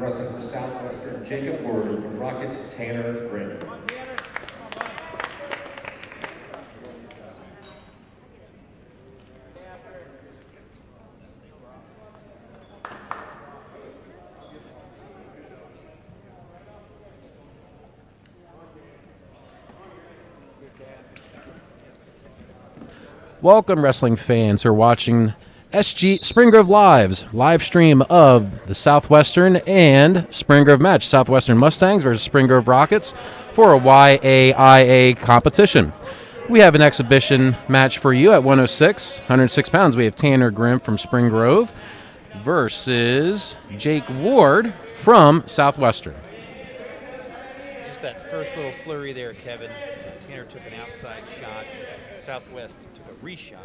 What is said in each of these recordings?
wrestling for Southwestern, Jacob Ward, and for Rockets, Tanner Grimm. Welcome, wrestling fans who are watching SG Spring Grove Live's live stream of the Southwestern and Spring Grove match, Southwestern Mustangs versus Spring Grove Rockets, for a YAIA competition. We have an exhibition match for you at 106 pounds. We have Tanner Grimm from Spring Grove versus Jake Ward from Southwestern. Just that first little flurry there, Kevin. Tanner took an outside shot. Southwest took a reshot,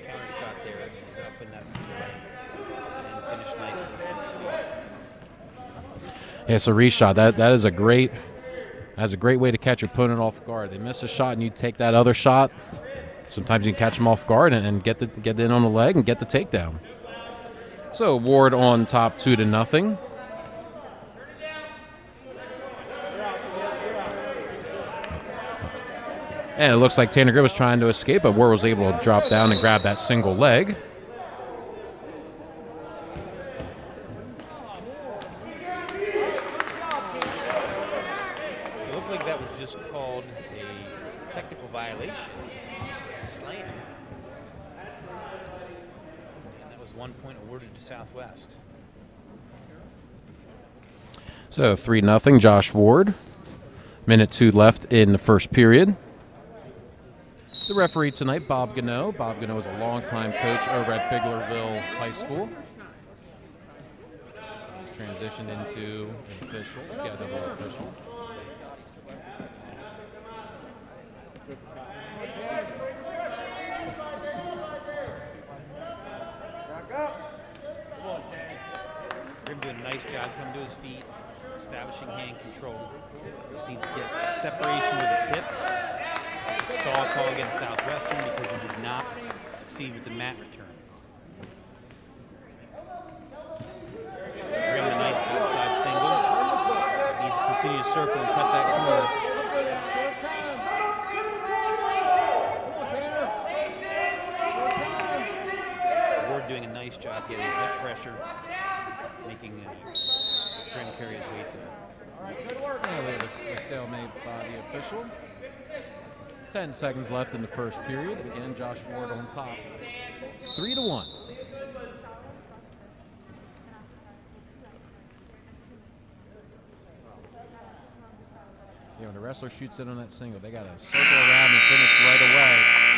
counter shot there. He's up in that single leg and finished nicely from his feet. Yeah, so reshot. That is a great way to catch your opponent off guard. They miss a shot and you take that other shot. Sometimes you can catch them off guard and get in on the leg and get the takedown. So Ward on top 2-0. And it looks like Tanner Grimm was trying to escape, but Ward was able to drop down and grab that single leg. So it looked like that was just called a technical violation, a slam. And that was 1 point awarded to Southwest. So 3-0, Josh Ward. Minute 2 left in the first period. The referee tonight, Bob Gano. Bob Gano is a longtime coach over at Biglerville High School. He's transitioned into an official, double official. Grimm doing a nice job coming to his feet, establishing hand control. Just needs to get separation with his hips. It's a stall call against Southwestern because he did not succeed with the mat return. Grimm a nice outside single. He needs to continue to circle and cut that corner. Ward doing a nice job getting hip pressure, making Grimm carry his weight there. And we have a stalemate by the official. 10 seconds left in the first period. Again, Josh Ward on top, 3-1. When the wrestler shoots in on that single, they got to circle around and finish right away.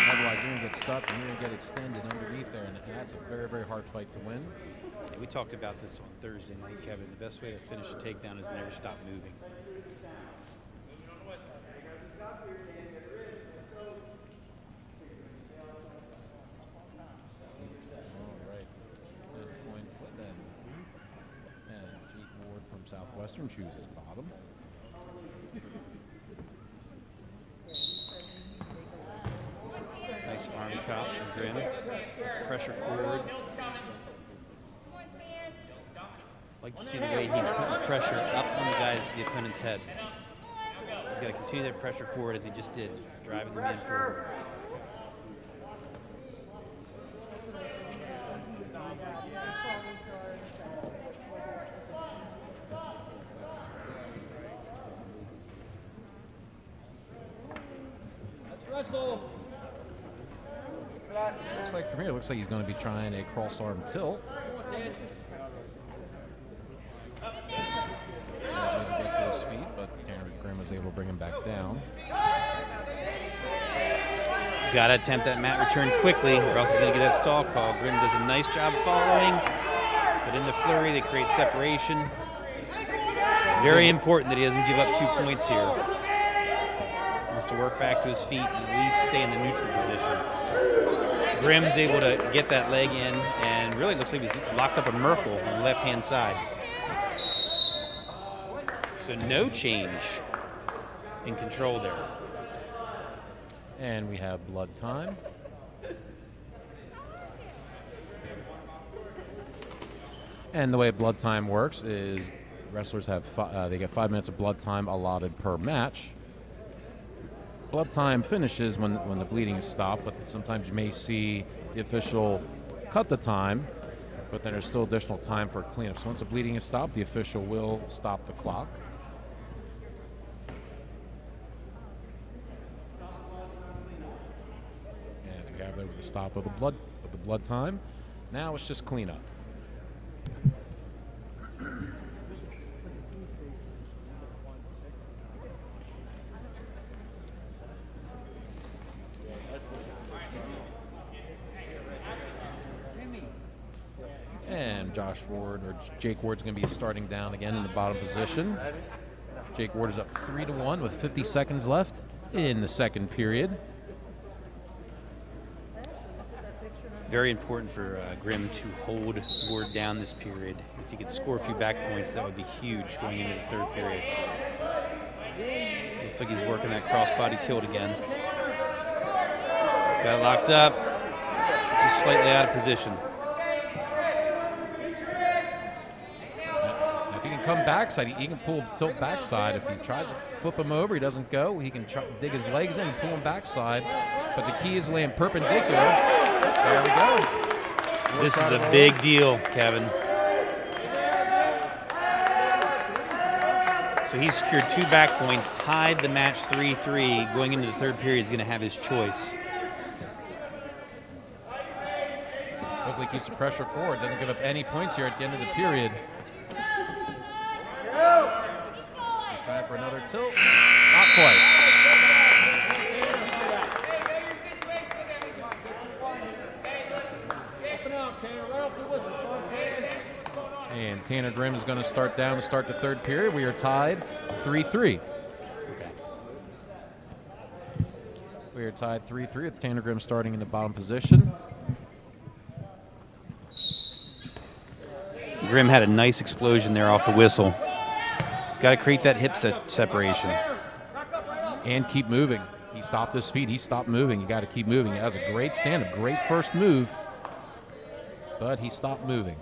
Otherwise, you're going to get stuck and you're going to get extended underneath there, and that's a very, very hard fight to win. Yeah, we talked about this on Thursday night, Kevin. The best way to finish a takedown is never stop moving. Southwestern chooses bottom. Nice arm chop from Grimm. Pressure forward. Like to see the way he's putting pressure up on the opponent's head. He's got to continue that pressure forward as he just did, driving the man forward. Looks like from here, it looks like he's going to be trying a cross arm tilt. He was able to get to his feet, but Tanner Grimm was able to bring him back down. He's got to attempt that mat return quickly, or else he's going to get that stall call. Grimm does a nice job following, but in the flurry, they create separation. Very important that he doesn't give up 2 points here. He wants to work back to his feet and at least stay in the neutral position. Grimm's able to get that leg in, and really looks like he's locked up a Merkel on the left-hand side. So no change in control there. And we have blood time. And the way blood time works is wrestlers have they get 5 minutes of blood time allotted per match. Blood time finishes when the bleeding is stopped, but sometimes you may see the official cut the time, but then there's still additional time for cleanup. So once the bleeding is stopped, the official will stop the clock. As we have there with the stop of the blood time, now it's just cleanup. And Josh Ward, or Jake Ward's going to be starting down again in the bottom position. Jake Ward is up 3-1 with 50 seconds left in the second period. Very important for Grimm to hold Ward down this period. If he could score a few back points, that would be huge going into the third period. Looks like he's working that crossbody tilt again. He's got it locked up, just slightly out of position. Come backside, he can pull tilt backside. If he tries to flip him over, he doesn't go. He can dig his legs in and pull him backside. But the key is laying perpendicular. There we go. This is a big deal, Kevin. So he secured 2 back points, tied the match 3-3. Going into the third period, he's going to have his choice. Hopefully keeps the pressure forward. Doesn't give up any points here at the end of the period. He's trying for another tilt. Not quite. And Tanner Grimm is going to start down to start the third period. We are tied 3-3. Okay. We are tied 3-3 with Tanner Grimm starting in the bottom position. Grimm had a nice explosion there off the whistle. Got to create that hip separation. And keep moving. He stopped his feet. He stopped moving. You got to keep moving. That was a great stand, a great first move. But he stopped moving.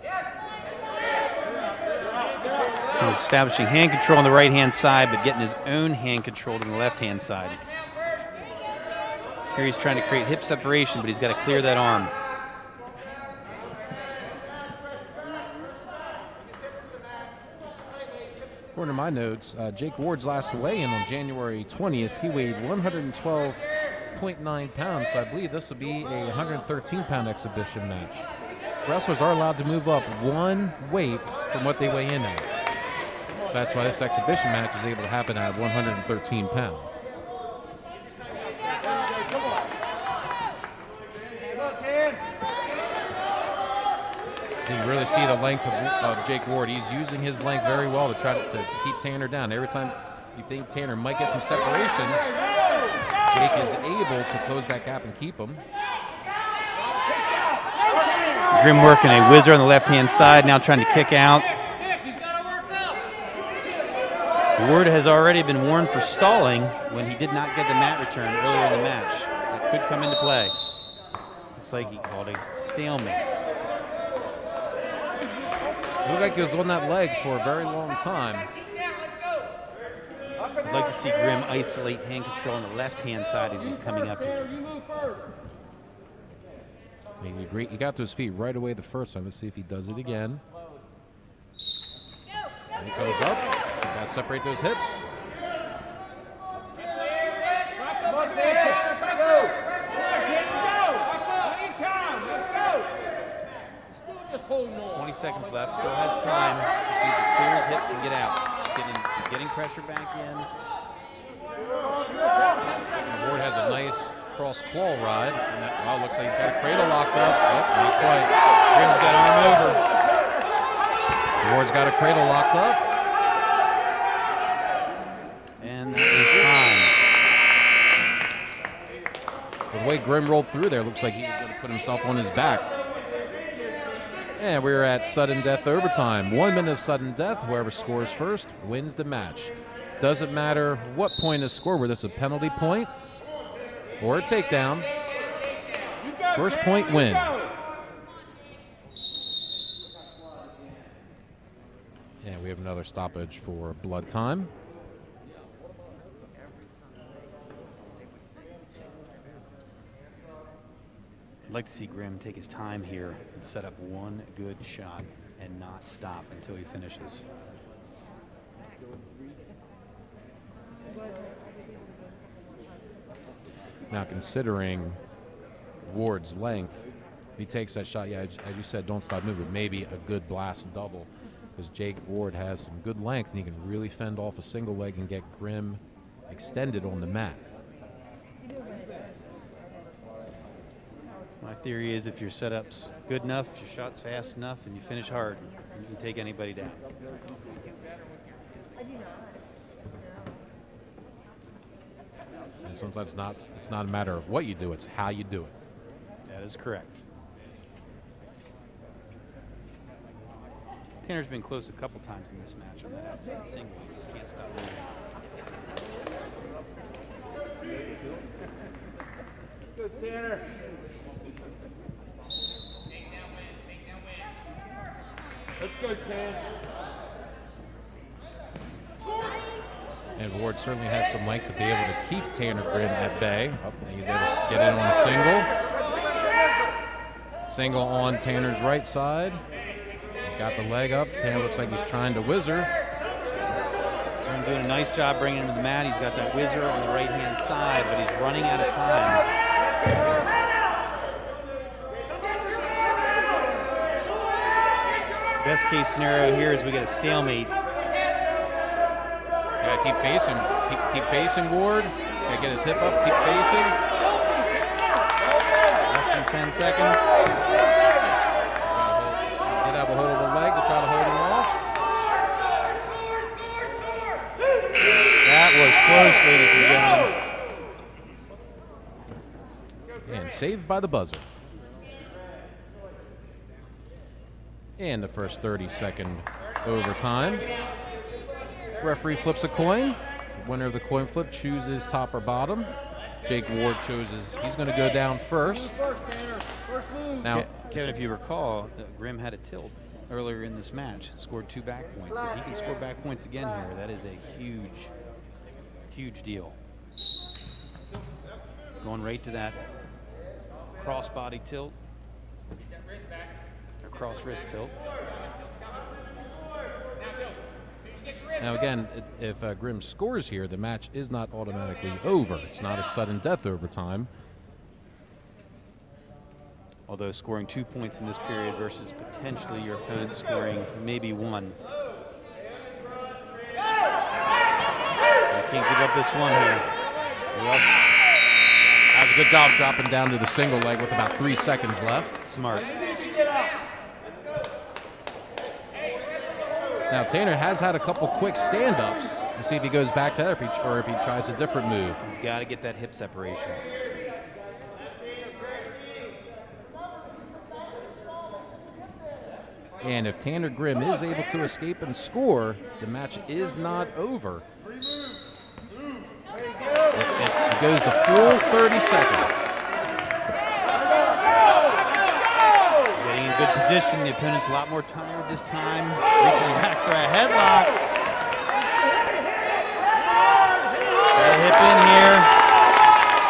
He's establishing hand control on the right-hand side, but getting his own hand control on the left-hand side. Here he's trying to create hip separation, but he's got to clear that arm. According to my notes, Jake Ward's last weigh-in on January 20th, he weighed 112.9 pounds, so I believe this will be a 113-pound exhibition match. Wrestlers are allowed to move up 1 weight from what they weigh in at. So that's why this exhibition match is able to happen at 113 pounds. You really see the length of Jake Ward. He's using his length very well to try to keep Tanner down. Every time you think Tanner might get some separation, Jake is able to close that gap and keep him. Grimm working a whizzer on the left-hand side, now trying to kick out. Ward has already been warned for stalling when he did not get the mat return earlier in the match. That could come into play. Looks like he called a stalemate. It looked like he was on that leg for a very long time. I'd like to see Grimm isolate hand control on the left-hand side as he's coming up here. He got to his feet right away the first time. Let's see if he does it again. And he goes up. Got to separate those hips. 20 seconds left, still has time. Just needs to clear his hips and get out. He's getting pressure back in. And Ward has a nice cross claw ride. And that, well, looks like he's got a cradle locked up. Yep, not quite. Grimm's got arm over. Ward's got a cradle locked up. And that is time. The way Grimm rolled through there, looks like he was going to put himself on his back. And we're at sudden death overtime. 1 minute of sudden death. Whoever scores first wins the match. Doesn't matter what point is scored, whether it's a penalty point or a takedown. First point wins. And We have another stoppage for blood time. I'd like to see Grimm take his time here and set up one good shot and not stop until he finishes. Now, considering Ward's length, if he takes that shot, yeah, as you said, don't stop moving. Maybe a good blast double, because Jake Ward has some good length, and he can really fend off a single leg and get Grimm extended on the mat. My theory is if your setup's good enough, your shot's fast enough, and you finish hard, you can take anybody down. And sometimes it's not a matter of what you do, it's how you do it. That is correct. Tanner's been close a couple times in this match on that outside single. He just can't stop moving. Good, Tanner. That's good, Tan. And Ward certainly has some length to be able to keep Tanner Grimm at bay. Oh, and he's able to get in on a single. Single on Tanner's right side. He's got the leg up. Tanner looks like he's trying to whizzer. Grimm doing a nice job bringing him to the mat. He's got that whizzer on the right-hand side, but he's running out of time. Best case scenario here is we get a stalemate. Gotta keep facing Ward. Gotta get his hip up, keep facing. Less than 10 seconds. Did have a hold of the leg to try to hold him off. That was close, ladies and gentlemen. And saved by the buzzer. And the first 30-second overtime. Referee flips a coin. Winner of the coin flip chooses top or bottom. Jake Ward chooses he's going to go down first. Now, Kevin, if you recall, Grimm had a tilt earlier in this match, scored 2 back points. If he can score back points again here, that is a huge, huge deal. Going right to that cross-body tilt, or cross-wrist tilt. Now again, if Grimm scores here, the match is not automatically over. It's not a sudden death overtime. Although scoring 2 points in this period versus potentially your opponent scoring maybe 1. You can't give up this one here. That was a good job dropping down to the single leg with about 3 seconds left. Smart. Now Tanner has had a couple quick stand-ups. We'll see if he goes back to that or if he tries a different move. He's got to get that hip separation. And if Tanner Grimm is able to escape and score, the match is not over. It goes the full 30 seconds. Getting in good position. The opponent's a lot more tired this time. Reaches back for a headlock. Got a hip in here.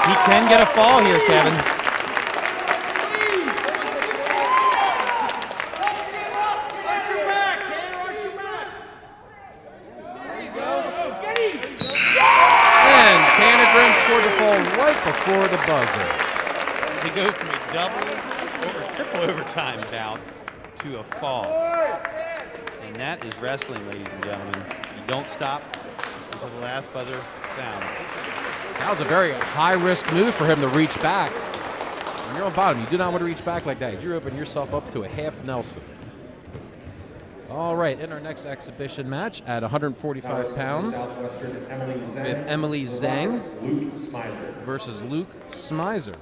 He can get a fall here, Kevin. And Tanner Grimm scored the fall right before the buzzer. So we go from a double or triple overtime bout to a fall. And that is wrestling, ladies and gentlemen. You don't stop until the last buzzer sounds. That was a very high-risk move for him to reach back. When you're on bottom, you do not want to reach back like that. You're opening yourself up to a half Nelson. All right, in our next exhibition match at 145 pounds, Southwestern Emily Zhang, with Emily Zhang Luke Smizer. versus Luke Smizer.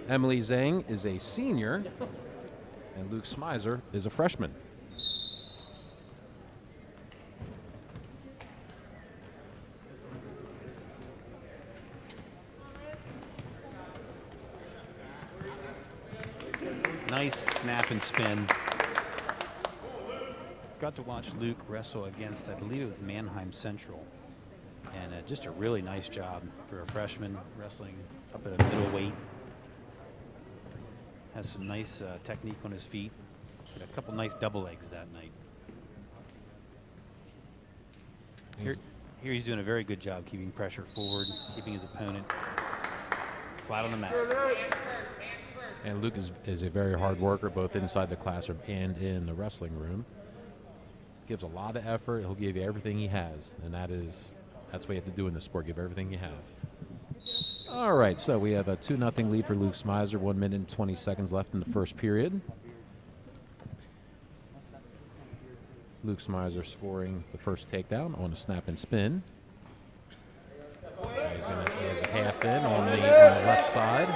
Emily Zhang is a senior, and Luke Smizer is a freshman. Nice snap and spin. got to watch Luke wrestle against, I believe it was Mannheim Central. And just a really nice job for a freshman wrestling up at a middleweight. Has some nice technique on his feet. Had a couple nice double legs that night. Here he's doing a very good job keeping pressure forward, keeping his opponent flat on the mat. And Luke is a very hard worker, both inside the classroom and in the wrestling room. Gives a lot of effort. He'll give you everything he has, and that's what you have to do in this sport, give everything you have. All right, so we have a 2-0 lead for Luke Smizer, 1 minute and 20 seconds left in the first period. Luke Smizer scoring the first takedown on a snap and spin. He has a half in on the left side.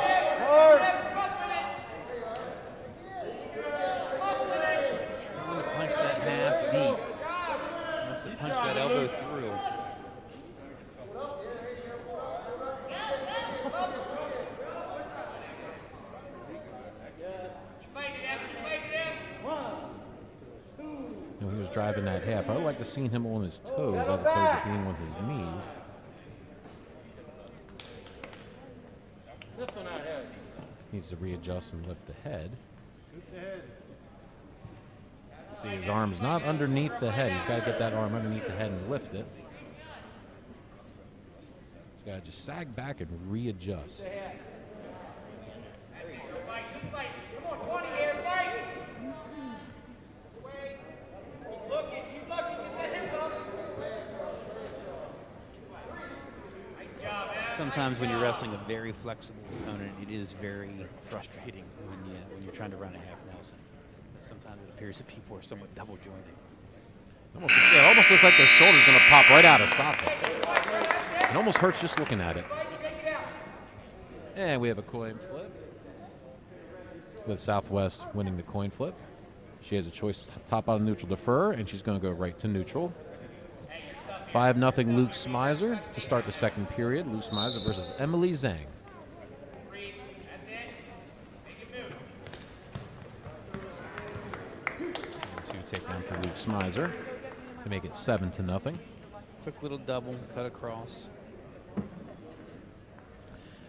Trying to punch that half deep. Wants to punch that elbow through. He was driving that half. I would like to see him on his toes as opposed to being on his knees. Needs to readjust and lift the head. See, his arm's not underneath the head. He's got to get that arm underneath the head and lift it. He's got to just sag back and readjust. Sometimes when you're wrestling a very flexible opponent, it is very frustrating when you're trying to run a half Nelson. Sometimes it appears that people are somewhat double jointed. It almost looks like their shoulder's going to pop right out of socket. It almost hurts just looking at it. And we have a coin flip, with Southwest winning the coin flip. She has a choice, top out of neutral, defer, and she's going to go right to neutral. 5-0 Luke Smizer to start the second period. Luke Smizer versus Emily Zhang. 2 takedown for Luke Smizer to make it 7-0. Quick little double, cut across.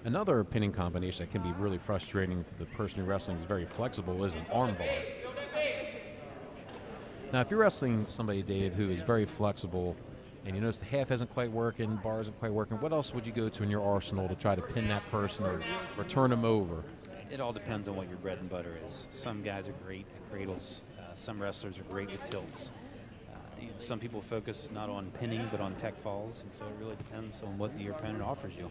Another pinning combination that can be really frustrating for the person who wrestling is very flexible is an arm bar. Now, if you're wrestling somebody, Dave, who is very flexible, and you notice the half isn't quite working, bar isn't quite working, what else would you go to in your arsenal to try to pin that person or turn them over? It all depends on what your bread and butter is. Some guys are great at cradles. Some wrestlers are great with tilts. Some people focus not on pinning, but on tech falls, and so it really depends on what your opponent offers you.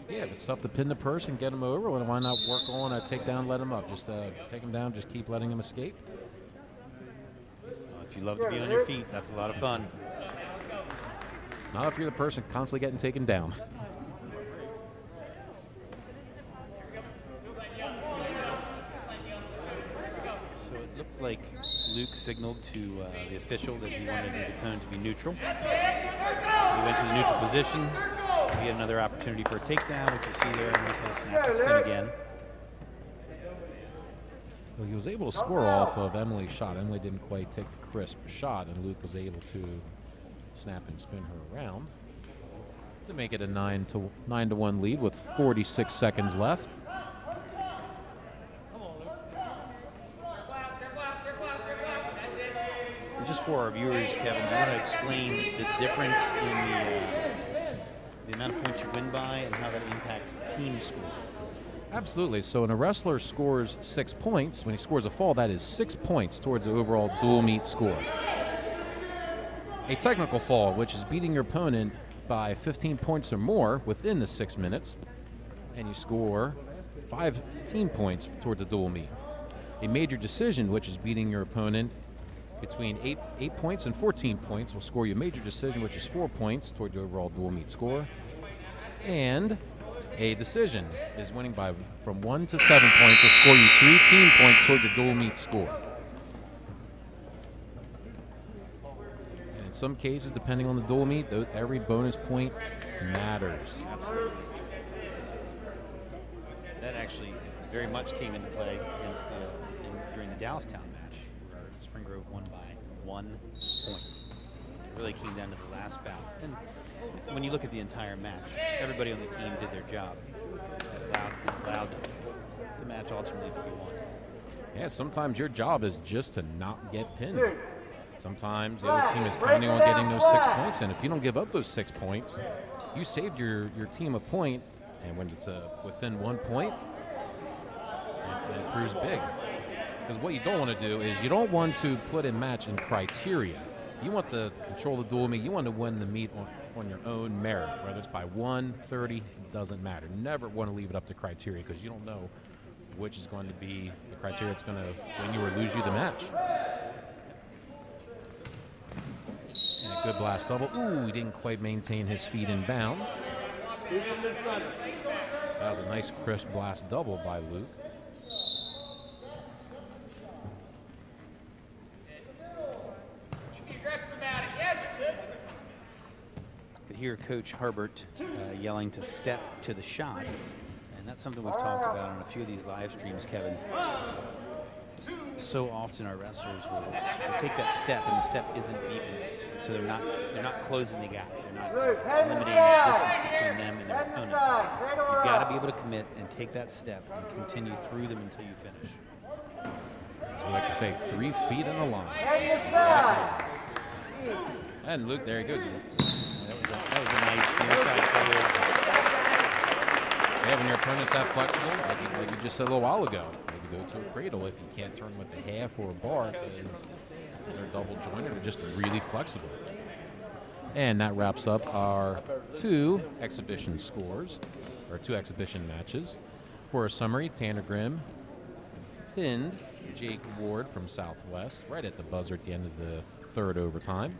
Yeah, if it's tough to pin the person, get them over, well, why not work on a takedown, let them up? Just take them down, just keep letting them escape. If you love to be on your feet, that's a lot of fun. Not if you're the person constantly getting taken down. So it looks like Luke signaled to the official that he wanted his opponent to be neutral. So he went to the neutral position. So he had another opportunity for a takedown, which you see there, and he's going to snap and spin again. Well, he was able to score off of Emily's shot. Emily didn't quite take the crisp shot, and Luke was able to snap and spin her around to make it a 9-1 lead with 46 seconds left. And just for our viewers, Kevin, you want to explain the difference in the amount of points you win by and how that impacts the team score. Absolutely. So when a wrestler scores 6 points, when he scores a fall, that is 6 points towards the overall dual meet score. A technical fall, which is beating your opponent by 15 points or more within the 6 minutes, and you score 15 points towards the dual meet. A major decision, which is beating your opponent between 8 points and 14 points, will score you a major decision, which is 4 points towards your overall dual meet score. And a decision is winning by from 1 to 7 points, will score you 3 team points towards your dual meet score. And in some cases, depending on the dual meet, every bonus point matters. Absolutely. That actually very much came into play during the Dallastown match. Spring Grove won by 1 point. It really came down to the last bout. And when you look at the entire match, everybody on the team did their job. It allowed the match ultimately to be won. Yeah, sometimes your job is just to not get pinned. Sometimes the other team is counting on getting those 6 points, and if you don't give up those 6 points, you saved your team a point, and when it's within 1 point, it proves big. Because what you don't want to do is you don't want to put a match in criteria. You want to control the dual meet. You want to win the meet on your own merit, whether it's by 1, 30, it doesn't matter. Never want to leave it up to criteria because you don't know which is going to be the criteria that's going to win you or lose you the match. And a good blast double. Ooh, he didn't quite maintain his feet in bounds. That was a nice crisp blast double by Luke. Could hear Coach Herbert yelling to step to the shot. And that's something we've talked about on a few of these live streams, Kevin. So often our wrestlers will take that step, and the step isn't deep enough. So they're not closing the gap. They're not eliminating the distance between them and their opponent. You've got to be able to commit and take that step and continue through them until you finish. As we like to say, 3 feet in a line. And Luke, there he goes. That was a nice near side forward. Yeah, when your opponent's that flexible, like you just said a little while ago, maybe go to a cradle if you can't turn with a half or a bar because they're double jointed or just really flexible. And that wraps up our 2 exhibition scores, or 2 exhibition matches. For a summary, Tanner Grimm pinned Jake Ward from Southwest right at the buzzer at the end of the 3rd overtime.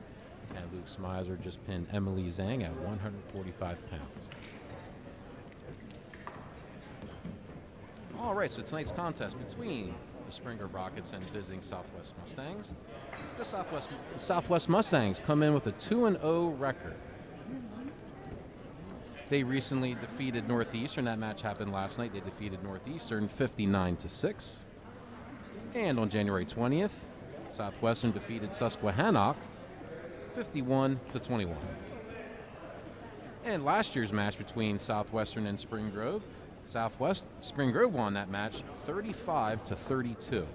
And Luke Smizer just pinned Emily Zhang at 145 pounds. All right, so tonight's contest between the Spring Grove Rockets and visiting Southwest Mustangs. The Southwest Mustangs come in with a 2-0 record. They recently defeated Northeastern. That match happened last night. They defeated Northeastern 59-6. And on January 20th, Southwestern defeated Susquehannock 51-21. And last year's match between Southwestern and Spring Grove, Spring Grove won that match 35-32.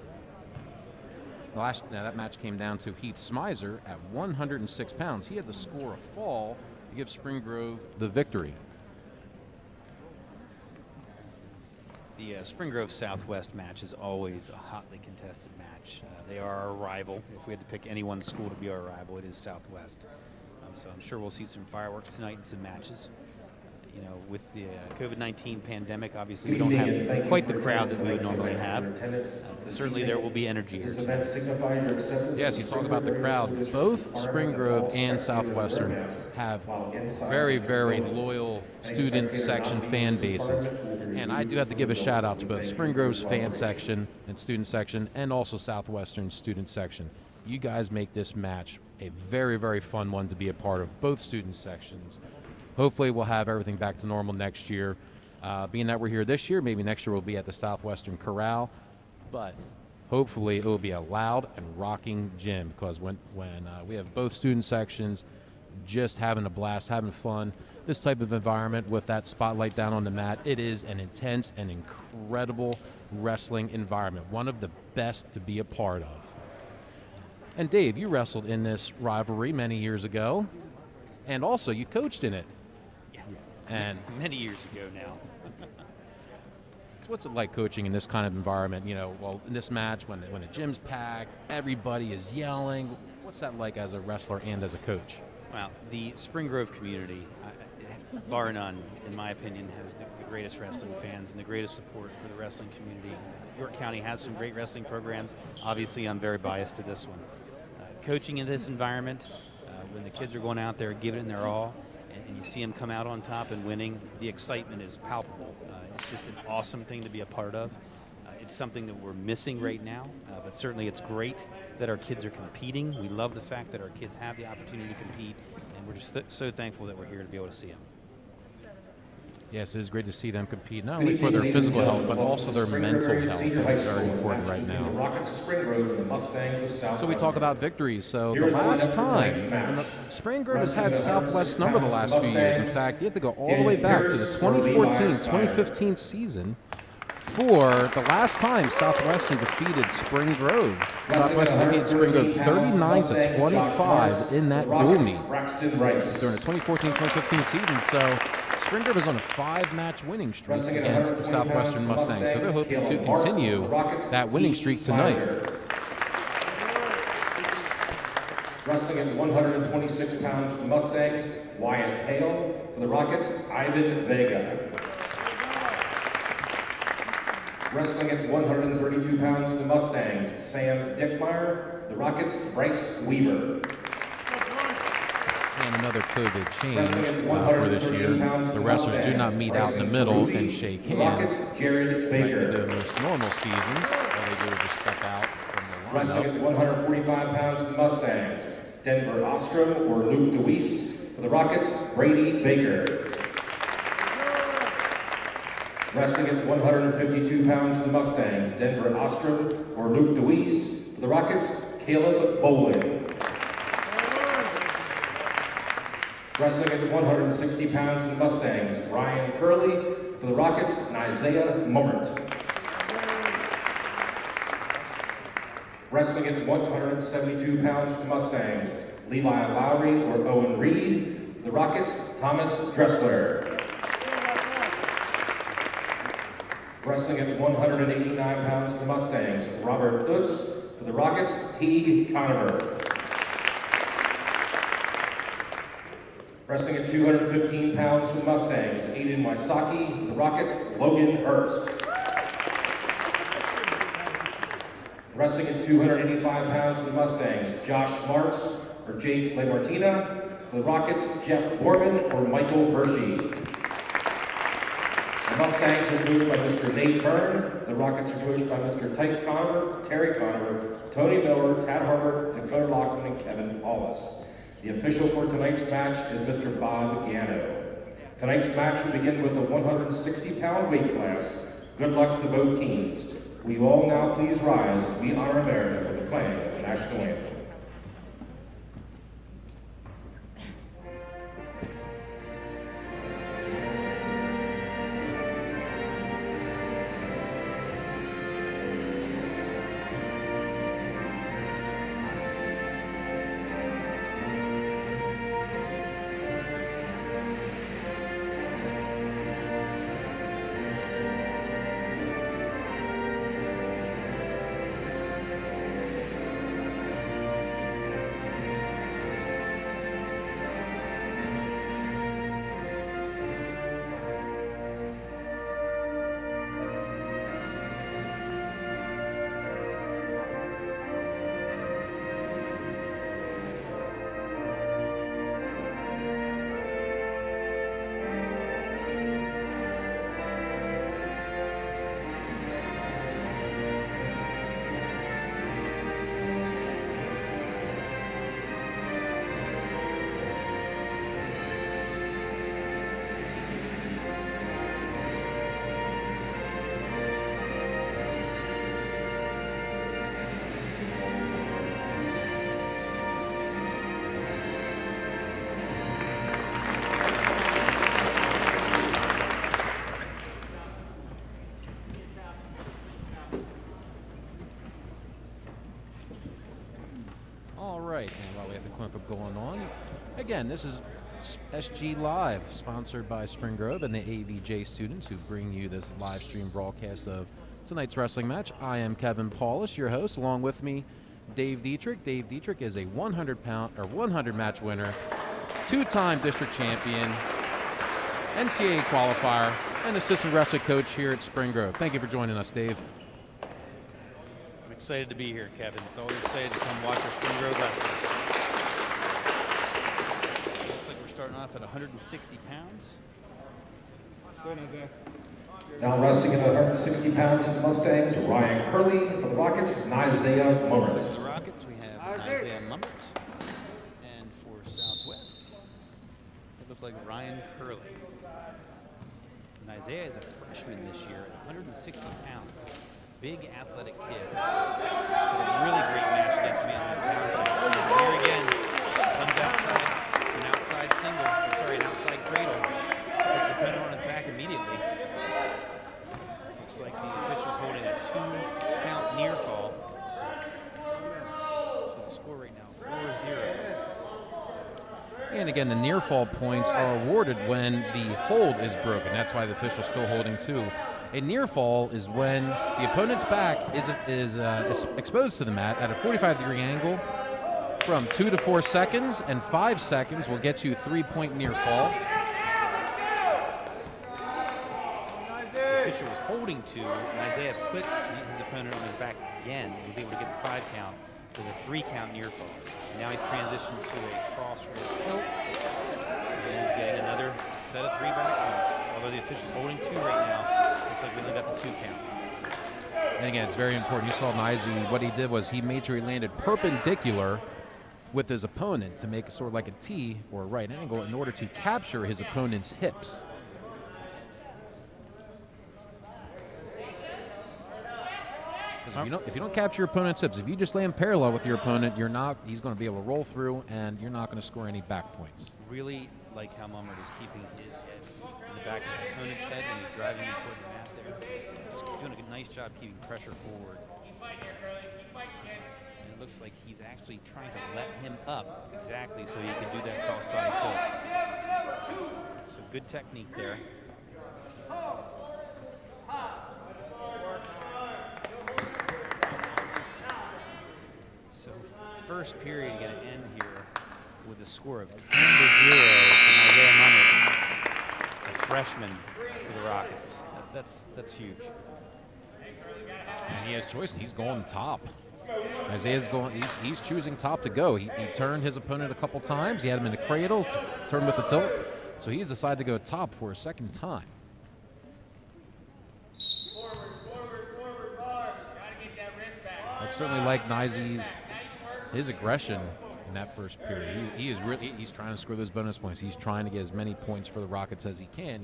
Now that match came down to Heath Smizer at 106 pounds. He had to score a fall to give Spring Grove the victory. The Spring Grove Southwest match is always a hotly contested match. They are our rival. If we had to pick any one school to be our rival, it is Southwest. So I'm sure we'll see some fireworks tonight and some matches. With the COVID-19 pandemic, obviously we don't have quite the crowd that we would normally have. Certainly there will be energy here tonight. Yes, you talk about the crowd. Both Spring Grove and Southwestern have very, very loyal student section fan bases. And I do have to give a shout out to both Spring Grove's fan section and student section and also Southwestern's student section. You guys make this match a very, very fun one to be a part of, both student sections. Hopefully we'll have everything back to normal next year. Being that we're here this year, maybe next year we'll be at the Southwestern Corral. But hopefully it will be a loud and rocking gym because when we have both student sections just having a blast, having fun, this type of environment with that spotlight down on the mat, it is an intense and incredible wrestling environment. One of the best to be a part of. And Dave, you wrestled in this rivalry many years ago, and also you coached in it. And many years ago now. So what's it like coaching in this kind of environment? In this match, when the gym's packed, everybody is yelling. What's that like as a wrestler and as a coach? Well, the Spring Grove community, bar none, in my opinion, has the greatest wrestling fans and the greatest support for the wrestling community. York County has some great wrestling programs. Obviously, I'm very biased to this one. Coaching in this environment, when the kids are going out there giving it their all, and you see them come out on top and winning, the excitement is palpable. It's just an awesome thing to be a part of. It's something that we're missing right now, but certainly it's great that our kids are competing. We love the fact that our kids have the opportunity to compete, and we're just so thankful that we're here to be able to see them. Yes, it is great to see them compete, not only for their physical health, but also their mental health. It's very important right now. The Rockets of Spring Grove and the Mustangs of Southwest. So we talk about victories. So the last time, and Spring Grove has had Southwest number the last few years. In fact, you have to go all the way back to the 2014-2015 season for the last time Southwestern defeated Spring Grove. Southwestern defeated Spring Grove 39-25 in that dual meet during the 2014-2015 season. So Spring Grove is on a 5-match winning streak against the Southwestern Mustangs. So they're hoping to continue that winning streak tonight. Wrestling at 126 pounds for the Mustangs, Wyatt Hale. For the Rockets, Ivan Vega. Wrestling at 132 pounds for the Mustangs, Sam Dickmeyer. For the Rockets, Bryce Weaver. And another COVID change for this year. The wrestlers do not meet out in the middle and shake hands. Rockets, Jared Baker. Like the most normal seasons, all they do is just step out from the lineup. Wrestling at 145 pounds for the Mustangs, Denver Ostrom or Luke DeWeese. For the Rockets, Brady Baker. Wrestling at 152 pounds for the Mustangs, Denver Ostrom or Luke DeWeese. For the Rockets, Caleb Bolin. Wrestling at 160 pounds for the Mustangs, Ryan Curley. For the Rockets, Isaiah Mummert. Wrestling at 172 pounds for the Mustangs, Levi Lowry or Owen Reed. For the Rockets, Thomas Dressler. Wrestling at 189 pounds for the Mustangs, Robert Utz. For the Rockets, Teague Conover. Wrestling at 215 pounds for the Mustangs, Aiden Wysocki. For the Rockets, Logan Hurst. Wrestling at 285 pounds for the Mustangs, Josh Marks or Jake LaMartina. For the Rockets, Jeff Borman or Michael Hershey. The Mustangs are coached by Mr. Nate Byrne. The Rockets are coached by Mr. Tyke Conover, Terry Conover, Tony Miller, Tad Harbert, Dakota Lockman, and Kevin Paulus. The official for tonight's match is Mr. Bob Gano. Tonight's match will begin with a 160-pound weight class. Good luck to both teams. Will you all now please rise as we honor America with the playing of the national anthem. Right, and while we have the coin flip going on, again, this is SG Live, sponsored by Spring Grove and the AVJ students who bring you this live stream broadcast of tonight's wrestling match. I am Kevin Paulus, your host. Along with me, Dave Dietrich. Dave Dietrich is a 100 match winner, 2-time district champion, NCAA qualifier, and assistant wrestling coach here at Spring Grove. Thank you for joining us, Dave. Excited to be here, Kevin. It's always excited to come watch our Spring Grove wrestlers. Looks like we're starting off at 160 pounds. Now wrestling at 160 pounds for the Mustangs, Ryan Curley. For the Rockets, Isaiah Mummert. For the Rockets, we have Isaiah Mummert. And for Southwest, it looks like Ryan Curley. And Isaiah is a freshman this year at 160 pounds. Big athletic kid. Had a really great match against Manheim Township. And here again, comes outside to an outside single, or sorry, an outside cradle. Puts the opponent on his back immediately. Looks like the official's holding a 2-count near fall. So the score right now, 4-0. And again, the near fall points are awarded when the hold is broken. That's why the official's still holding 2. A near fall is when the opponent's back is exposed to the mat at a 45-degree angle from 2 to 4 seconds, and 5 seconds will get you 3-point near fall. The official was holding 2, and Isaiah put his opponent on his back again and was able to get the 5 count with a 3-count near fall. Now he's transitioned to a cross wrist tilt, and he's getting another set of 3 back points. Although the official's holding 2 right now, looks like we only got the 2 count. And again, it's very important. You saw Nizy, what he did was he made sure he landed perpendicular with his opponent to make it sort of like a T or a right angle in order to capture his opponent's hips. If you don't capture your opponent's hips, if you just land parallel with your opponent, he's going to be able to roll through, and you're not going to score any back points. Really like how Mummert is keeping his head in the back of his opponent's head when he's driving him toward the mat there. Just doing a nice job keeping pressure forward. And it looks like he's actually trying to let him up exactly so he can do that cross-body tilt. So good technique there. So first period going to end here with a score of 10-0 from Isaiah Mummert, a freshman for the Rockets. That's huge. And he has choice. He's going top. Isaiah's going. He's choosing top to go. He turned his opponent a couple times. He had him in the cradle, turned with the tilt. So he's decided to go top for a second time. I'd certainly like Nizy's his aggression in that first period. He's trying to score those bonus points. He's trying to get as many points for the Rockets as he can.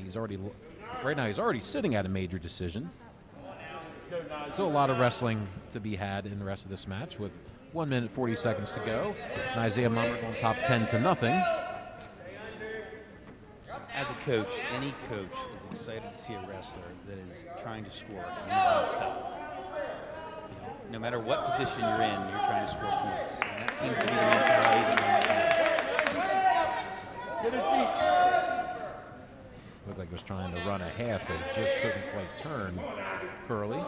Right now he's already sitting at a major decision. Still a lot of wrestling to be had in the rest of this match with 1 minute 40 seconds to go. And Isaiah Mummert on top 10-0. As a coach, any coach is excited to see a wrestler that is trying to score non-stop. No matter what position you're in, you're trying to score points. And that seems to be the mentality that Mummert has. Looked like he was trying to run a half, but just couldn't quite turn. Curly. Doing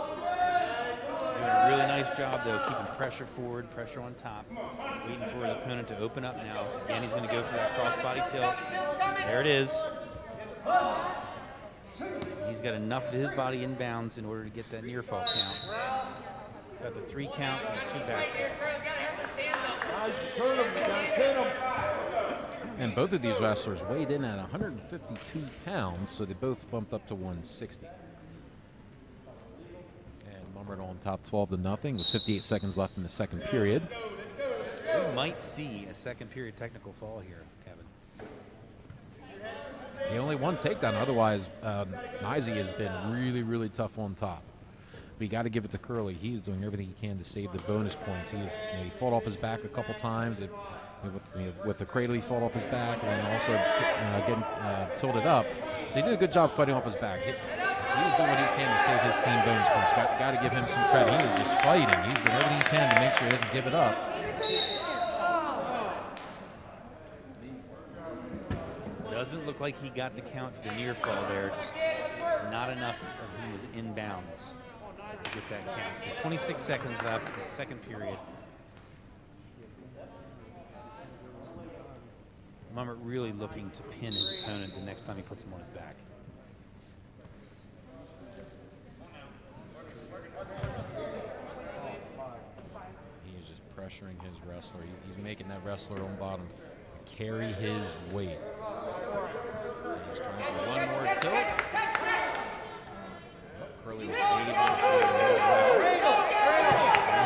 a really nice job, though, keeping pressure forward, pressure on top. Waiting for his opponent to open up now. Again, he's going to go for that crossbody tilt. There it is. He's got enough of his body in bounds in order to get that near fall count. Got the 3 count and the 2 back points. And both of these wrestlers weighed in at 152 pounds, so they both bumped up to 160. And Mummert on top 12-0 with 58 seconds left in the second period. We might see a second period technical fall here, Kevin. He only one takedown. Otherwise, Nizy has been really, really tough on top. But you got to give it to Curly. He's doing everything he can to save the bonus points. He fought off his back a couple times. With the cradle, he fought off his back, and then also getting tilted up. So he did a good job fighting off his back. He was doing what he can to save his team bonus points. Got to give him some credit. He was just fighting. He's doing everything he can to make sure he doesn't give it up. Doesn't look like he got the count for the near fall there. Just not enough of him was in bounds to get that count. So 26 seconds left in the second period. Mummert really looking to pin his opponent the next time he puts him on his back. He's just pressuring his wrestler. He's making that wrestler on bottom carry his weight. He's trying for one more tilt. Curly was able to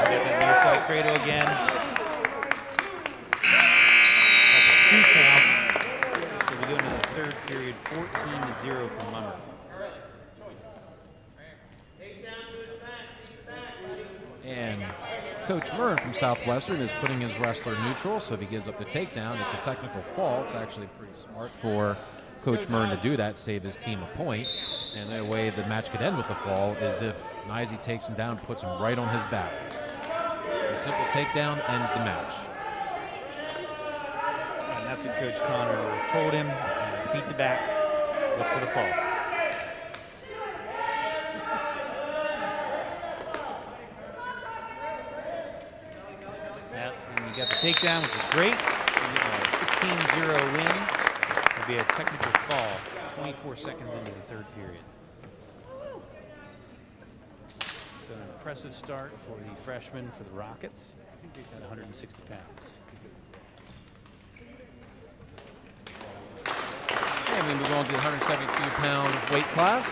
Get that near side cradle again. That's a 2 count. So we go into the third period, 14-0 for Mummert. And Coach Murn from Southwestern is putting his wrestler neutral, so if he gives up the takedown, it's a technical fall. It's actually pretty smart for Coach Murn to do that, save his team a point. And the way the match could end with the fall is if Nizey takes him down, puts him right on his back. A simple takedown ends the match. And that's what Coach Connor told him. Feet to back, look for the fall. And you got the takedown, which is great. 16-0 win. It'll be a technical fall, 24 seconds into the third period. So an impressive start for the freshman for the Rockets at 160 pounds. And we move on to the 172-pound weight class.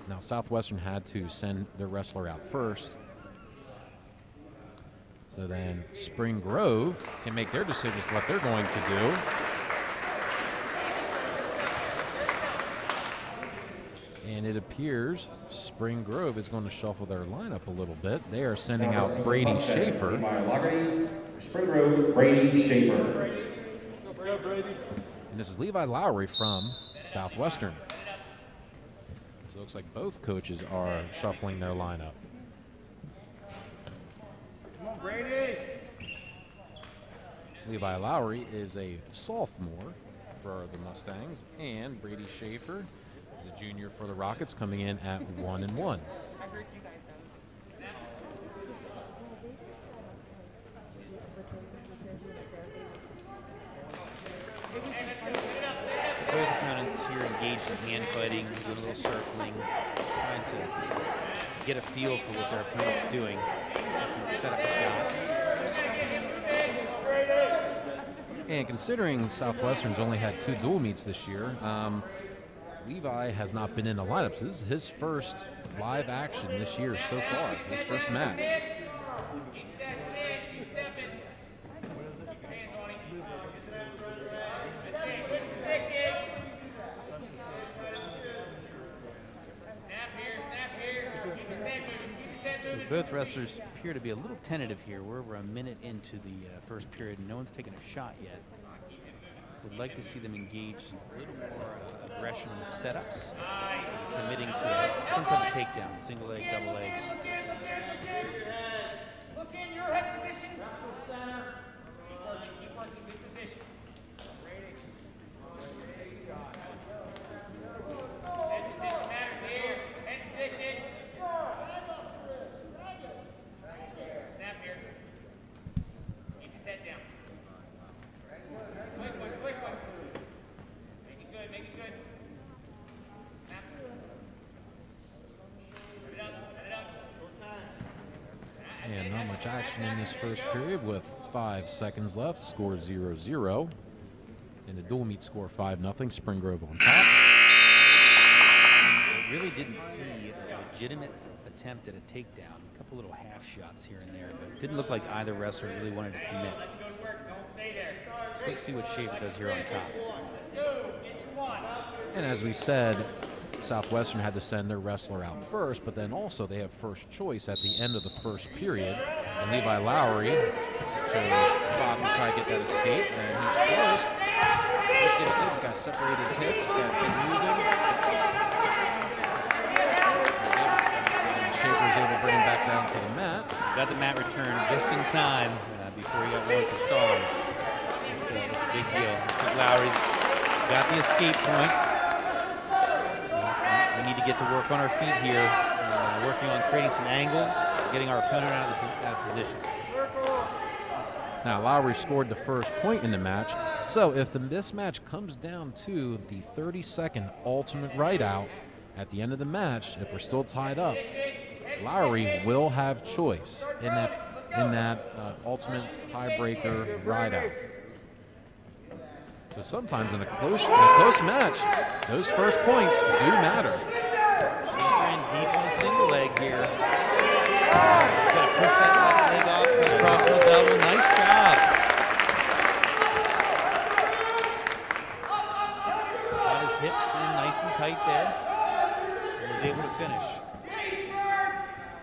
Now, Southwestern had to send their wrestler out first. So then Spring Grove can make their decisions what they're going to do. And it appears Spring Grove is going to shuffle their lineup a little bit. They are sending out Brady Schaefer. Spring Grove, Brady Schaefer. And this is Levi Lowry from Southwestern. So it looks like both coaches are shuffling their lineup. Come on, Brady. Levi Lowry is a sophomore for the Mustangs, and Brady Schaefer is a junior for the Rockets, coming in at 1-1. So both opponents here engaged in hand fighting, doing a little circling, just trying to get a feel for what their opponent's doing and set up a shot. And considering Southwestern's only had 2 dual meets this year, Levi has not been in the lineup. So this is his first live action this year so far, his first match. So both wrestlers appear to be a little tentative here. We're over a minute into the first period, and no one's taken a shot yet. Would like to see them engaged in a little more aggression in the setups, committing to some type of takedown, single leg, double leg. Look in your head position. Keep working good position. Head position matters here. Head position. Snap here. Keep his head down. Quick. Make it good. Snap. Put it up. Short time. And not much action in this first period with 5 seconds left. Score 0-0. And the dual meet score 5-0. Spring Grove on top. I really didn't see a legitimate attempt at a takedown. A couple little half shots here and there, but it didn't look like either wrestler really wanted to commit. So let's see what Schaefer does here on top. And as we said, Southwestern had to send their wrestler out first, but then also they have first choice at the end of the first period. And Levi Lowry shows Bob to try to get that escape, and he's close. Just get he's got to separate his hips, got to keep moving. And Schaefer's able to bring him back down to the mat. Got the mat return just in time before he got one for stalling. It's a big deal. So Lowry got the escape point. We need to get to work on our feet here, working on creating some angles, getting our opponent out of position. Now, Lowry scored the first point in the match, so if this match comes down to the 30-second ultimate right out at the end of the match, if we're still tied up, Lowry will have choice in that ultimate tiebreaker ride out. So sometimes in a close match, those first points do matter. Schaefer in deep on a single leg here. He's got to push that left leg off, across the double. Nice job. Got his hips in nice and tight there. and was able to finish.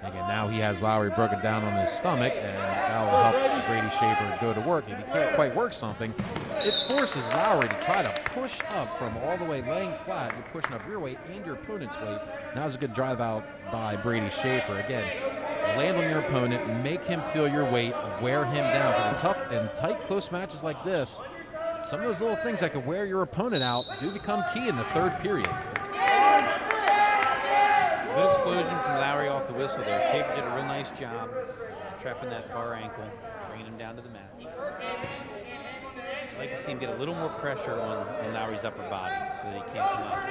Again, now he has Lowry broken down on his stomach, and that will help Brady Schaefer go to work. If he can't quite work something, it forces Lowry to try to push up from all the way laying flat. You're pushing up your weight and your opponent's weight. Now's a good drive out by Brady Schaefer. Again, land on your opponent, make him feel your weight, wear him down. Because in tough and tight, close matches like this, some of those little things that could wear your opponent out do become key in the third period. Good explosion from Lowry off the whistle there. Schaefer did a real nice job trapping that far ankle, bringing him down to the mat. I'd like to see him get a little more pressure on Lowry's upper body so that he can't come up.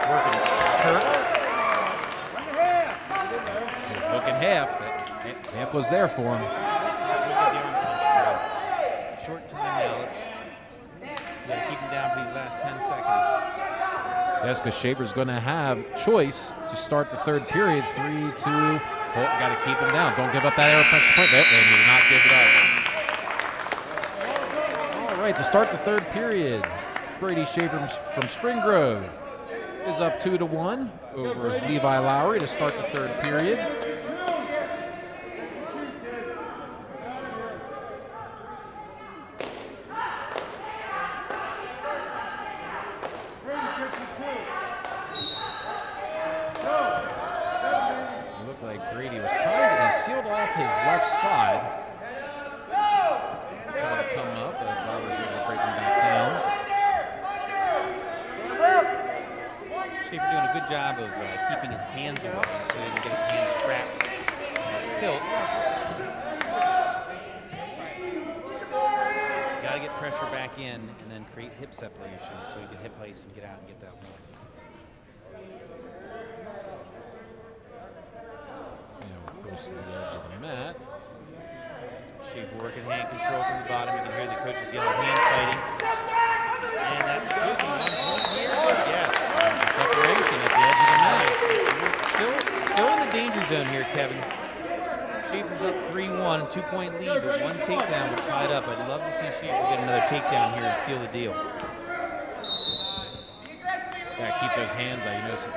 Working Turk. He was hooking half. Half was there for him. Short time now. Let's keep him down for these last 10 seconds. Yes, because Schaefer's going to have choice to start the third period. 3-2. Got to keep him down. Don't give up that air punch point. They need to not give it up. All right, to start the third period, Brady Schaefer from Spring Grove is up 2-1 over Levi Lowry to start the third period. His left side. Trying to come up, but Robert's able to break him back down. Schaefer doing a good job of keeping his hands away so he doesn't get his hands trapped tilt. Got to get pressure back in and then create hip separation so he can hip ice and get out and get that one. Close to the edge of the mat. Schaefer working hand control from the bottom. You can hear the coaches yelling hand fighting. And that should be one point here. Yes. Separation at the edge of the mat. Still in the danger zone here, Kevin. Schaefer's up 3-1, 2-point lead, but one takedown would tie it up. I'd love to see Schaefer get another takedown here and seal the deal. Yeah, keep those hands out. You notice his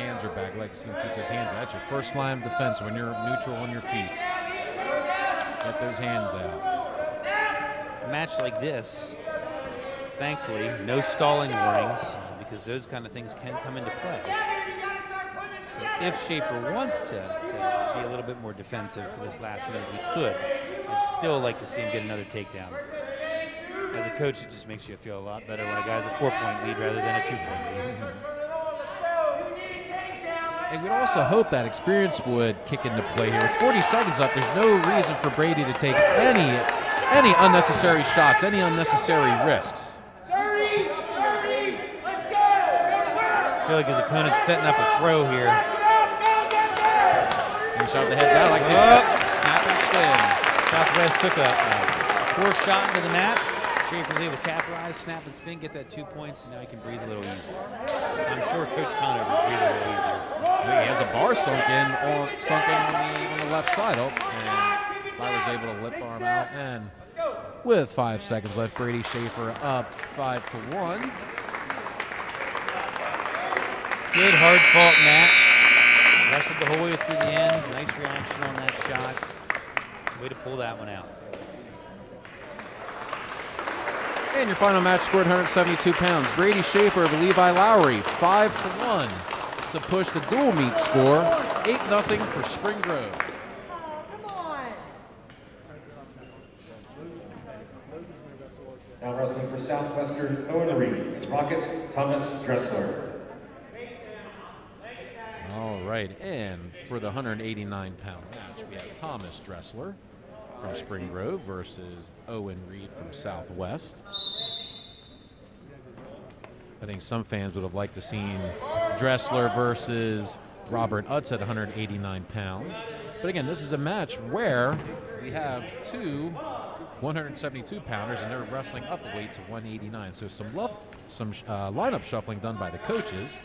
hands are back. I like to see him keep those hands out. That's your first line of defense when you're neutral on your feet. Get those hands out. A match like this, thankfully, no stalling warnings, because those kind of things can come into play. So if Schaefer wants to be a little bit more defensive for this last minute, he could. I'd still like to see him get another takedown. As a coach, it just makes you feel a lot better when a guy's a 4-point lead rather than a 2-point lead. And we'd also hope that experience would kick into play here. With 40 seconds left, there's no reason for Brady to take any unnecessary shots, any unnecessary risks. I feel like his opponent's setting up a throw here. He shot the head down like snap and spin. Southwest took a poor shot into the mat. Schaefer was able to capitalize, snap and spin, get that 2 points, and now he can breathe a little easier. I'm sure Coach Conover's breathing a little easier. He has a bar sunk in on the left side. Oh, and I was able to lip arm out. And with 5 seconds left, Brady Schaefer up 5-1. Good hard-fought match. Wrestled the whole way through the end. Nice reaction on that shot. Way to pull that one out. And your final match scored 172 pounds. Brady Schaefer over Levi Lowry, 5-1 to push the dual meet score, 8-0 for Spring Grove. Now wrestling for Southwestern Owen Reed, Rockets, Thomas Dressler. All right, and for the 189-pound match, we have Thomas Dressler from Spring Grove versus Owen Reed from Southwest. I think some fans would have liked to see Dressler versus Robert Utz at 189 pounds. But again, this is a match where we have two 172-pounders, and they're wrestling up a weight to 189. So some lineup shuffling done by the coaches.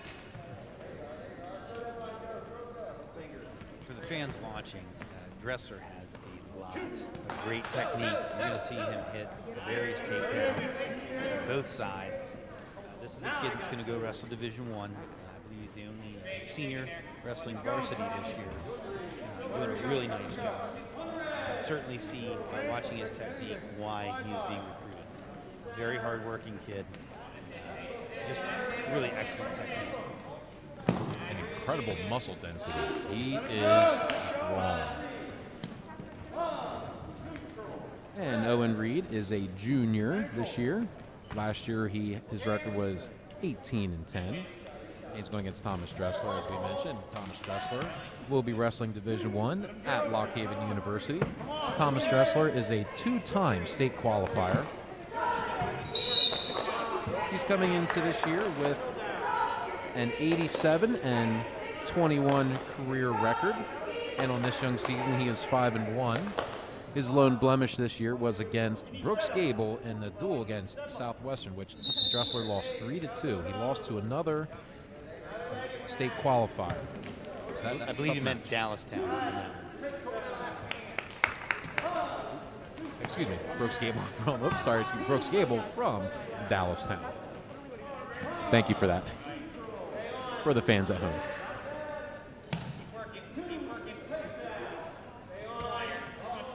For the fans watching, Dressler has a lot of great technique. You're going to see him hit various takedowns on both sides. This is a kid that's going to go wrestle Division I. believe he's the only senior wrestling varsity this year. Doing a really nice job. I certainly see by watching his technique why he's being recruited. Very hard-working kid. Just really excellent technique. And incredible muscle density. He is strong. And Owen Reed is a junior this year. Last year, his record was 18-10. He's going against Thomas Dressler, as we mentioned. Thomas Dressler will be wrestling Division I at Lock Haven University. Thomas Dressler is a 2-time state qualifier. He's coming into this year with an 87-21 career record, and on this young season, he is 5-1. His lone blemish this year was against Brooks Gable in the duel against Southwestern, which Dressler lost 3-2. He lost to another state qualifier. So I believe you meant Dallastown on that one. Excuse me, Brooks Gable from, Brooks Gable from Dallastown. Thank you for that. For the fans at home.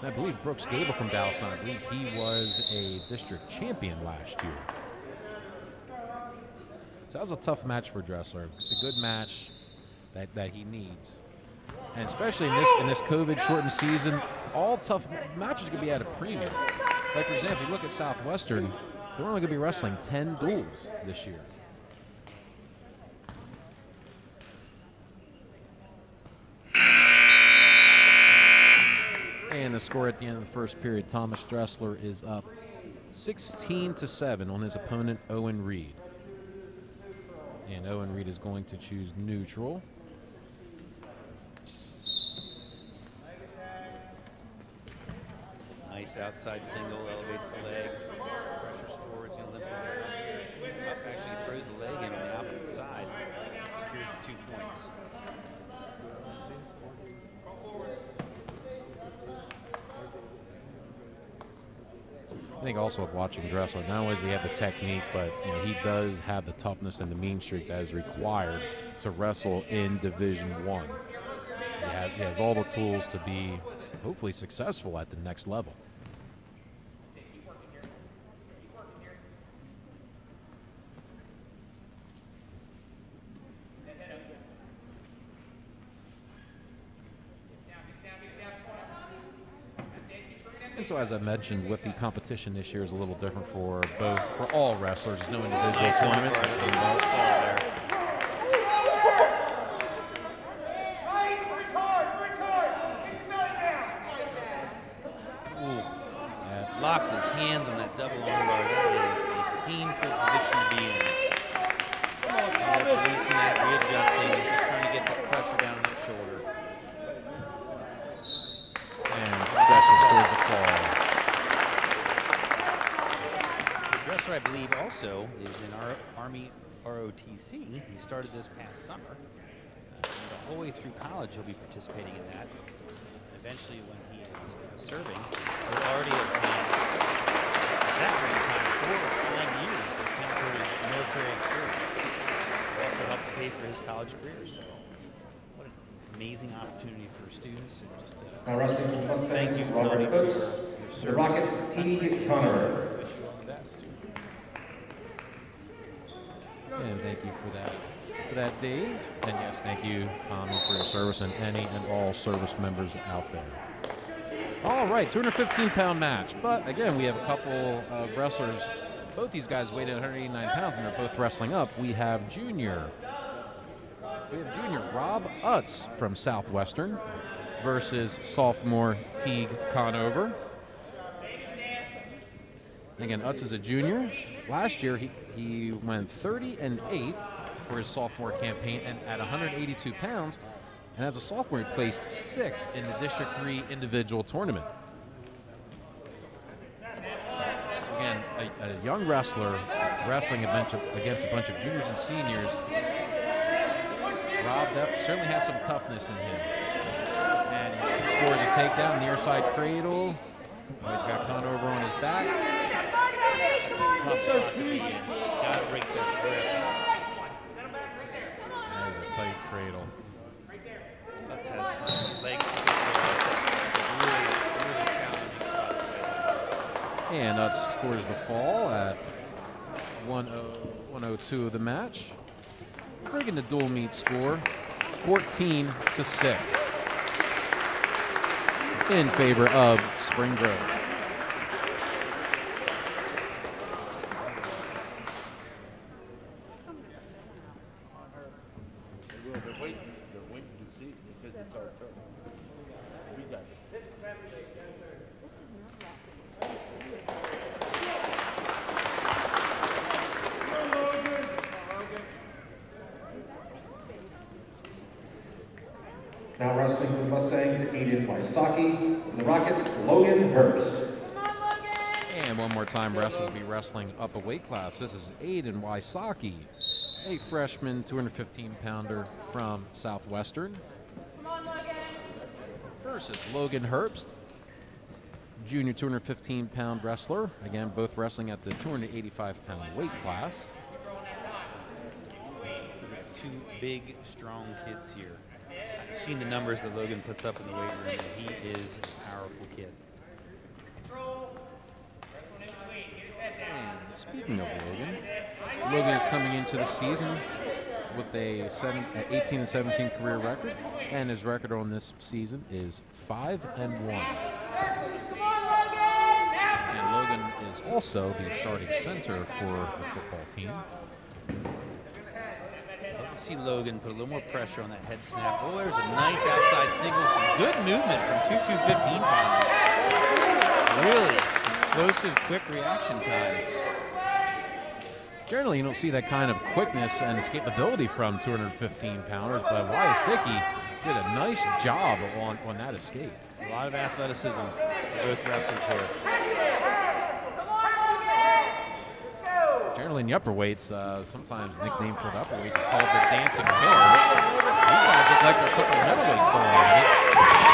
I believe Brooks Gable from Dallastown, I believe he was a district champion last year. So that was a tough match for Dressler. A good match that he needs. And especially in this COVID-shortened season, all tough matches are going to be at a premium. Like, for example, if you look at Southwestern, they're only going to be wrestling 10 duels this year. And the score at the end of the first period, Thomas Dressler is up 16-7 on his opponent, Owen Reed. And Owen Reed is going to choose neutral. Nice outside single, elevates the leg, pressures forward, he's going to limp it up. Actually throws the leg in on the opposite side, secures the 2 points. I think also with watching Dressler, not only does he have the technique, but he does have the toughness and the mean streak that is required to wrestle in Division I. He has all the tools to be hopefully successful at the next level. And so, as I mentioned, with the competition this year is a little different for all wrestlers. There's no individual tournaments. Locked his hands on that double armbar. That is a painful position to be in. Releasing that, readjusting, just trying to get the pressure down on his shoulder. And Dressler scores the fall. So Dressler, I believe, also is in our Army ROTC. He started this past summer. The whole way through college, he'll be participating in that. Eventually, when he is serving, he'll already have been at that point in time 4 or 5 years to account for his military experience. It also helped to pay for his college career. So, what an amazing opportunity for students. And just Now wrestling for Mustangs, thank you, Robert Tony, for Foots. your The Rockets, Teague Connor. Wish you all the best. And thank you for that, Dave. And yes, thank you, Tommy, for your service, and any and all service members out there. All right, 215-pound match. But again, we have a couple of wrestlers. Both these guys weighed in 189 pounds, and they're both wrestling up. We have junior Rob Utz from Southwestern versus sophomore Teague Conover. Again, Utz is a junior. Last year, he went 30-8 for his sophomore campaign, and at 182 pounds. And as a sophomore, he placed 6th in the District 3 individual tournament. Again, a young wrestler wrestling against a bunch of juniors and seniors. Rob certainly has some toughness in him. And he scores a takedown, near side cradle. Oh, he's got Conover on his back. That's a tough spot to be in. Got to break that grip. As cradle. That's has kind of his legs. Really challenging spot to fight. And that scores the fall at 102 of the match. Bringing the dual meet score 14-6 in favor of Spring Grove. They're waiting to see because it's our turn. We got it. Now wrestling for the Mustangs, Aiden Wysocki. For the Rockets, Logan Herbst. And one more time, wrestlers will be wrestling up a weight class. This is Aiden Wysocki, a freshman 215-pounder from Southwestern, versus Logan Herbst, junior 215-pound wrestler. Again, both wrestling at the 285-pound weight class. So we have two big, strong kids here. I've seen the numbers that Logan puts up in the weight room, and he is a powerful kid. And speaking of Logan, Logan is coming into the season with a 18-17 career record, and his record on this season is 5-1. And Logan is also the starting center for the football team. Love to see Logan put a little more pressure on that head snap. Oh, there's a nice outside single. Some good movement from two 215-pounders. Really explosive, quick reaction time. Generally, you don't see that kind of quickness and escapability from 215-pounders, but Wysocki did a nice job on that escape. A lot of athleticism for both wrestlers here. Generally in the upper weights, sometimes the nickname for the upper weights is called the Dancing Bears. These guys look like they're a couple of middleweights going at it.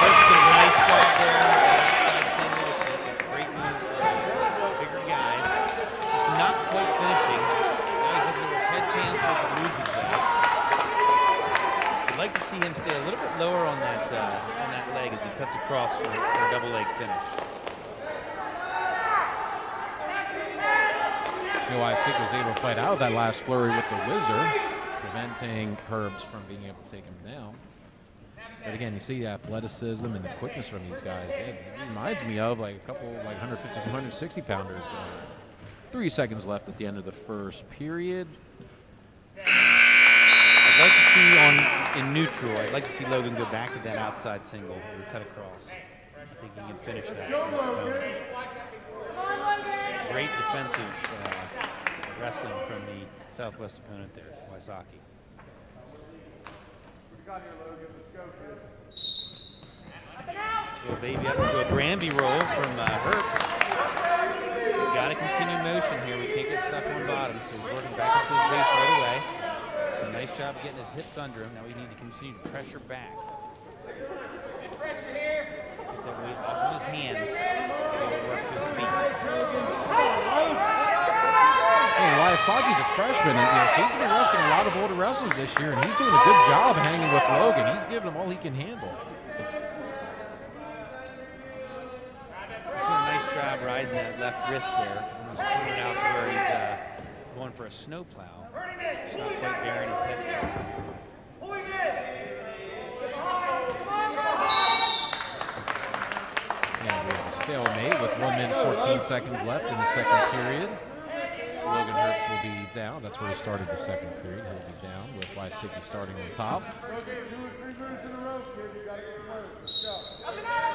Herbst did a nice job there. Outside single, which is a great move for bigger guys. Just not quite finishing. Now he's looking for a head chance or loses that. I'd like to see him stay a little bit lower on that leg as he cuts across for a double leg finish. Wysocki was able to fight out of that last flurry with the whizzer, preventing Herbst from being able to take him down. But again, you see the athleticism and the quickness from these guys. It reminds me of like a couple like 150, 260 pounders. 3 seconds left at the end of the first period. I'd like to see in neutral, I'd like to see Logan go back to that outside single and cut across. I think he can finish that. Great defensive wrestling from the Southwest opponent there, Wysocki. So baby up into a Granby roll from Herbst. Got to continue motion here. We can't get stuck on bottom, so he's working back into his base right away. A nice job of getting his hips under him. Now we need to continue to pressure back. Get that weight off of his hands. Work to his feet. Wysocki's a freshman, and so he's been wrestling a lot of older wrestlers this year, and he's doing a good job hanging with Logan. He's giving him all he can handle. He's doing a nice job riding that left wrist there. He's pulling it out to where he's going for a snowplow. Just not quite bearing his head there. And we have a stalemate with 1 minute 14 seconds left in the second period. Logan Herbst will be down. That's where he started the second period. He'll be down with Wysocki starting on top.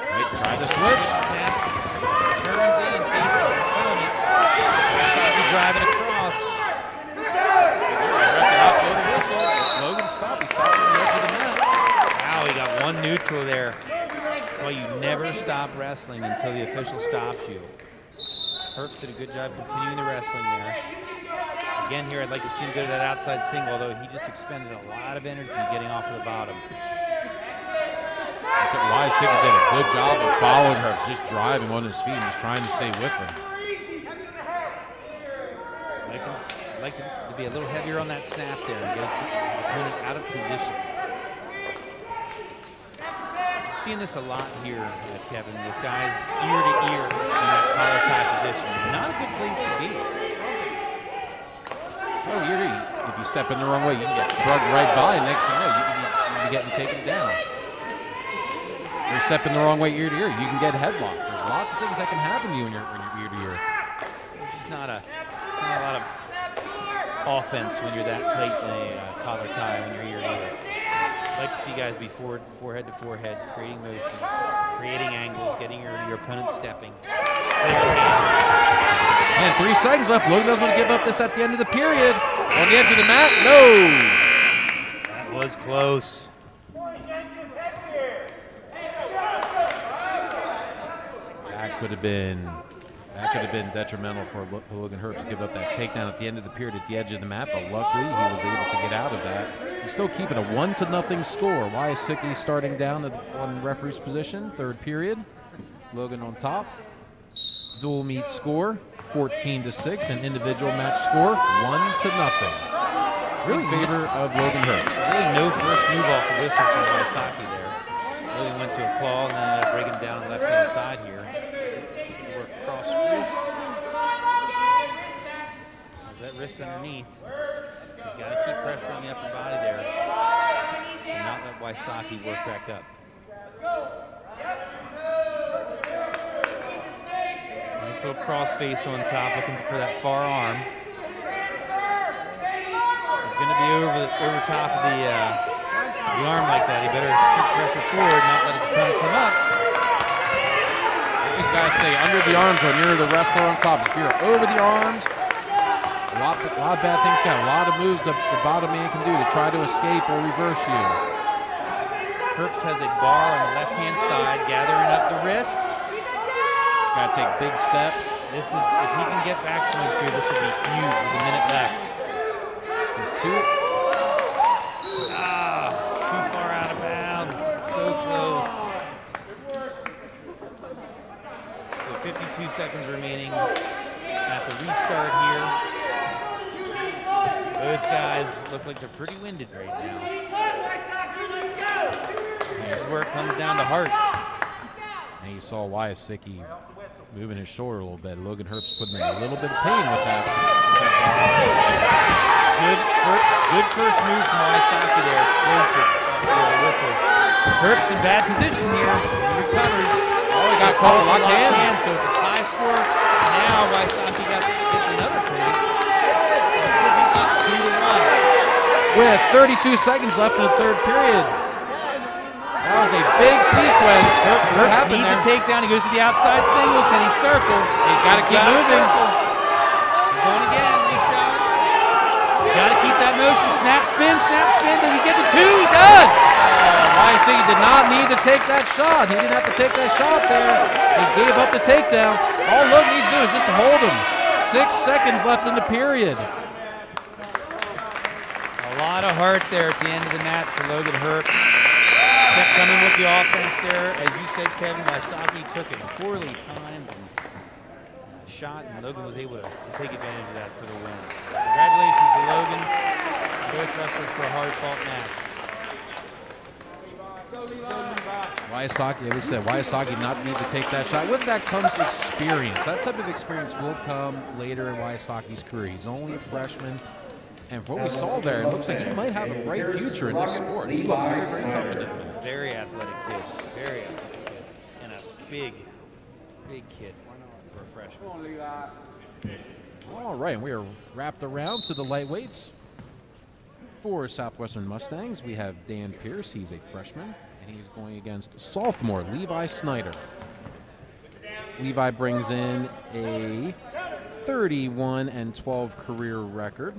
Right, try the switch. Turns in and faces his opponent. Wysocki driving across. Logan stopped. He stopped at the edge of the mat. Wow, he got one neutral there. That's why you never stop wrestling until the official stops you. Herbst did a good job continuing the wrestling there. Again here, I'd like to see him go to that outside single, although he just expended a lot of energy getting off of the bottom. Wysocki did a good job of following Herbst, just driving on his feet and just trying to stay with him. I'd like to be a little heavier on that snap there and get his opponent out of position. seeing this a lot here, Kevin, with guys ear to ear in that collar tie position. Not a good place to be. Oh, if you step in the wrong way, you can get shrugged right by. And next thing you know, you can be getting taken down. You're stepping the wrong way ear to ear, you can get headlocked. There's lots of things that can happen to you when you're ear to ear. There's just not a lot of offense when you're that tight in a collar tie when you're ear to ear. I like to see guys be forehead to forehead, creating motion, creating angles, getting your opponent stepping. And 3 seconds left. Logan doesn't want to give up this at the end of the period. On the edge of the mat, no. That was close. That could have been detrimental for Logan Herbst to give up that takedown at the end of the period at the edge of the mat, but luckily he was able to get out of that. He's still keeping a 1-0 score. Wysocki starting down on referee's position, third period. Logan on top. Dual meet score 14-6, and individual match score 1-0. Really in favor of Logan Herbst. Really no first move off the whistle from Wysocki there. Logan went to a claw and then ended up breaking down the left-hand side here. Work cross wrist. Has that wrist underneath. He's got to keep pressure on the upper body there and not let Wysocki work back up. Nice little cross face on top, looking for that far arm. He's going to be over top of the arm like that. He better keep pressure forward, not let his opponent come up. These guys stay under the arms or near the wrestler on top. If you're over the arms, a lot of bad things can happen. A lot of moves the bottom man can do to try to escape or reverse you. Herbst has a bar on the left-hand side, gathering up the wrist. Got to take big steps. If he can get back points here, this would be huge with a minute left. He's too far out of bounds. So close. So 52 seconds remaining at the restart here. Both guys look like they're pretty winded right now. This is where it comes down to heart. And you saw Wysocki moving his shoulder a little bit. Logan Herbst putting in a little bit of pain with that. Good first move from Wysocki there. Explosive off the whistle. Herbst in bad position here. He recovers. Oh, he got caught with locked hands. So it's a tie score. Now Wysocki gets another point. It should be up 2-1. With 32 seconds left in the third period. That was a big sequence. Herbst needs a takedown. He goes to the outside single. Can he circle? He's got to keep moving. He's going again. He's shot. He's got to keep that motion. Snap, spin, snap, spin. Does he get the 2? He does. Wysocki did not need to take that shot. He didn't have to take that shot there. He gave up the takedown. All Logan needs to do is just hold him. 6 seconds left in the period. A lot of heart there at the end of the match for Logan Herbst. Kept coming with the offense there. As you said, Kevin, Wysocki took a poorly timed shot, and Logan was able to take advantage of that for the win. So congratulations to Logan. Both wrestlers for a hard-fought match. Wysocki, as we said, Wysocki not need to take that shot. With that comes experience. That type of experience will come later in Wysocki's career. He's only a freshman. And from what we saw there, it looks like he might have a bright future in this sport. He looked very confident. Very athletic kid. Very athletic kid. And a big kid for a freshman. All right, we are wrapped around to the lightweights. For Southwestern Mustangs, we have Dan Pierce. He's a freshman, and he's going against sophomore Levi Snyder. Levi brings in a 31-12 career record.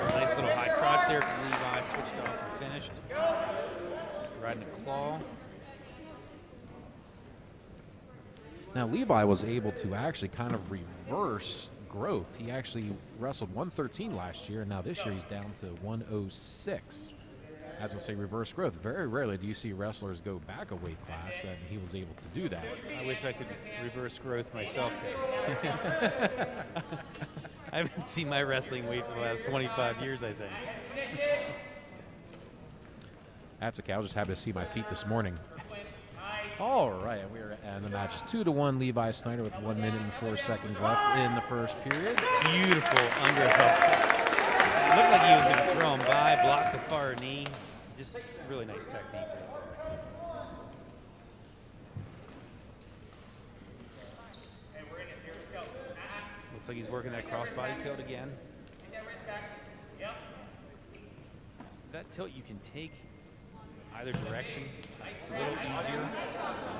Nice little high crotch there from Levi. Switched off and finished. Riding a claw. Now, Levi was able to actually kind of reverse growth. He actually wrestled 113 last year, and now this year he's down to 106. As we'll say, reverse growth. Very rarely do you see wrestlers go back a weight class, and he was able to do that. I wish I could reverse growth myself, Kevin. I haven't seen my wrestling weight for the last 25 years, I think. That's okay. I was just happy to see my feet this morning. All right, and the match is 2-1 Levi Snyder with 1 minute and 4 seconds left in the first period. Beautiful underhook. Looked like he was going to throw him by, block the far knee. Just really nice technique right there. Looks like he's working that crossbody tilt again. That tilt you can take either direction. It's a little easier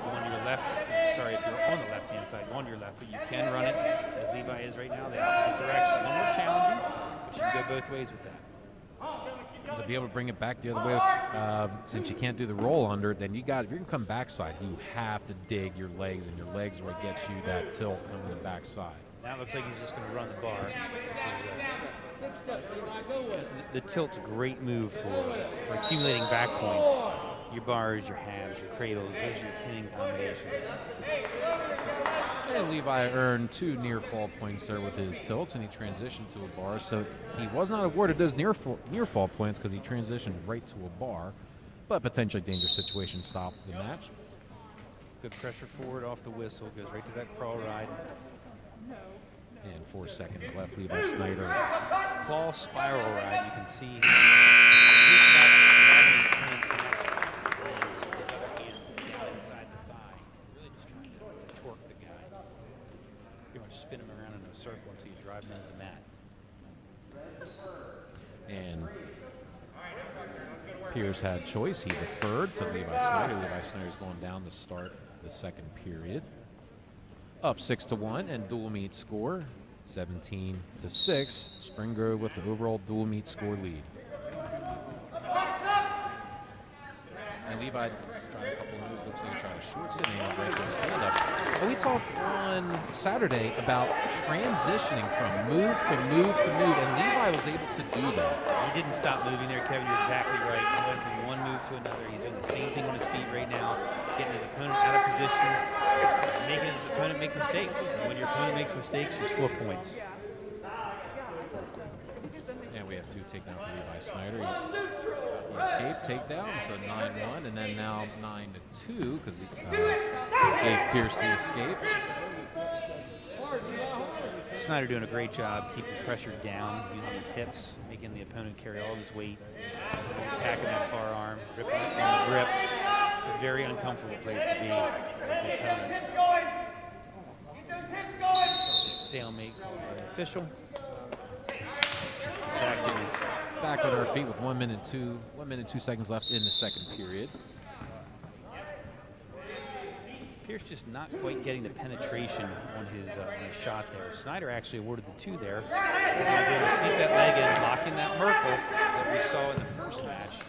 going to your left. Sorry, if you're on the left-hand side, going to your left, but you can run it, as Levi is right now, the opposite direction. A little more challenging, but you can go both ways with that. To be able to bring it back the other way, since you can't do the roll under, then if you're going to come backside, you have to dig your legs, and your legs are what gets you that tilt coming the backside. Now it looks like he's just going to run the bar, which is the tilt's a great move for accumulating back points. Your bars, your halves, your cradles, those are your pinning combinations. And Levi earned 2 near fall points there with his tilts, and he transitioned to a bar. So he was not awarded those near fall points because he transitioned right to a bar, but potentially dangerous situation stopped the match. Good pressure forward off the whistle, goes right to that crawl ride. And 4 seconds left. Levi Snyder. Claw spiral ride. You can see inside the thigh. Really just trying to torque the guy. Pretty much spin him around in a circle until you drive him into the mat. And Pierce had choice. He deferred to Levi Snyder. Levi Snyder's going down to start the second period. Up 6-1 and dual meet score 17-6. Spring Grove with the overall dual meet score lead. And Levi tried a couple of moves. Looks like he tried a short sit and right to a stand up. And we talked on Saturday about transitioning from move to move to move, and Levi was able to do that. He didn't stop moving there, Kevin. You're exactly right. He went from one move to another. He's doing the same thing on his feet right now, getting his opponent out of position, making his opponent make mistakes. And when your opponent makes mistakes, you score points. And we have 2 takedowns for Levi Snyder. He escaped takedown, so 9-1, and then now 9-2 because he gave Pierce the escape. Snyder doing a great job keeping pressure down, using his hips, making the opponent carry all his weight. He's attacking that far arm, ripping it from the grip. It's a very uncomfortable place to be as the opponent. Stalemate called by the official. Back on our feet with 1 minute 2 seconds left in the second period. Pierce just not quite getting the penetration on his shot there. Snyder actually awarded the 2 there. He was able to sneak that leg in, locking that Merkle that we saw in the first match.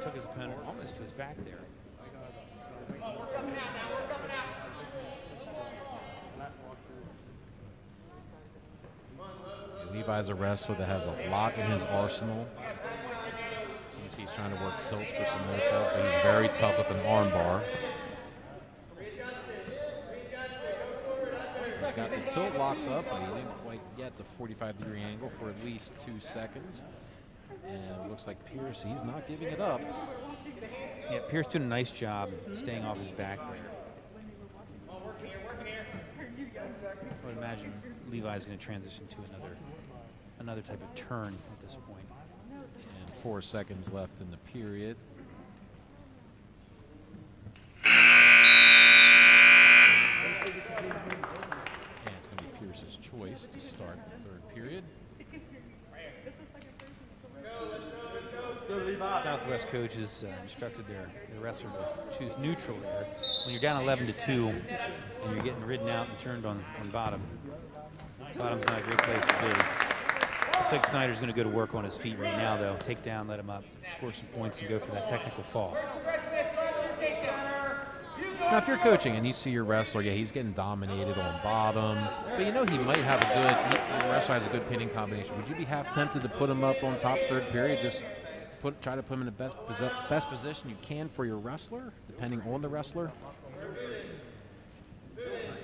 Took his opponent almost to his back there. Levi's a wrestler that has a lot in his arsenal. You see he's trying to work tilts for some more falls, but he's very tough with an arm bar. He's got the tilt locked up, but he didn't quite get the 45-degree angle for at least 2 seconds. And it looks like Pierce, he's not giving it up. Yeah, Pierce doing a nice job staying off his back there. I would imagine Levi's going to transition to another type of turn at this point. And 4 seconds left in the period. And it's going to be Pierce's choice to start the third period. Southwest coaches instructed their wrestler to choose neutral there. When you're down 11-2 and you're getting ridden out and turned on bottom, bottom's not a great place to be. Looks like Snyder's going to go to work on his feet right now, though. Take down, let him up, score some points, and go for that technical fall. Now, if you're coaching and you see your wrestler, yeah, he's getting dominated on bottom, but you know he might have a good, your wrestler has a good pinning combination. Would you be half tempted to put him up on top third period, just try to put him in the best position you can for your wrestler, depending on the wrestler?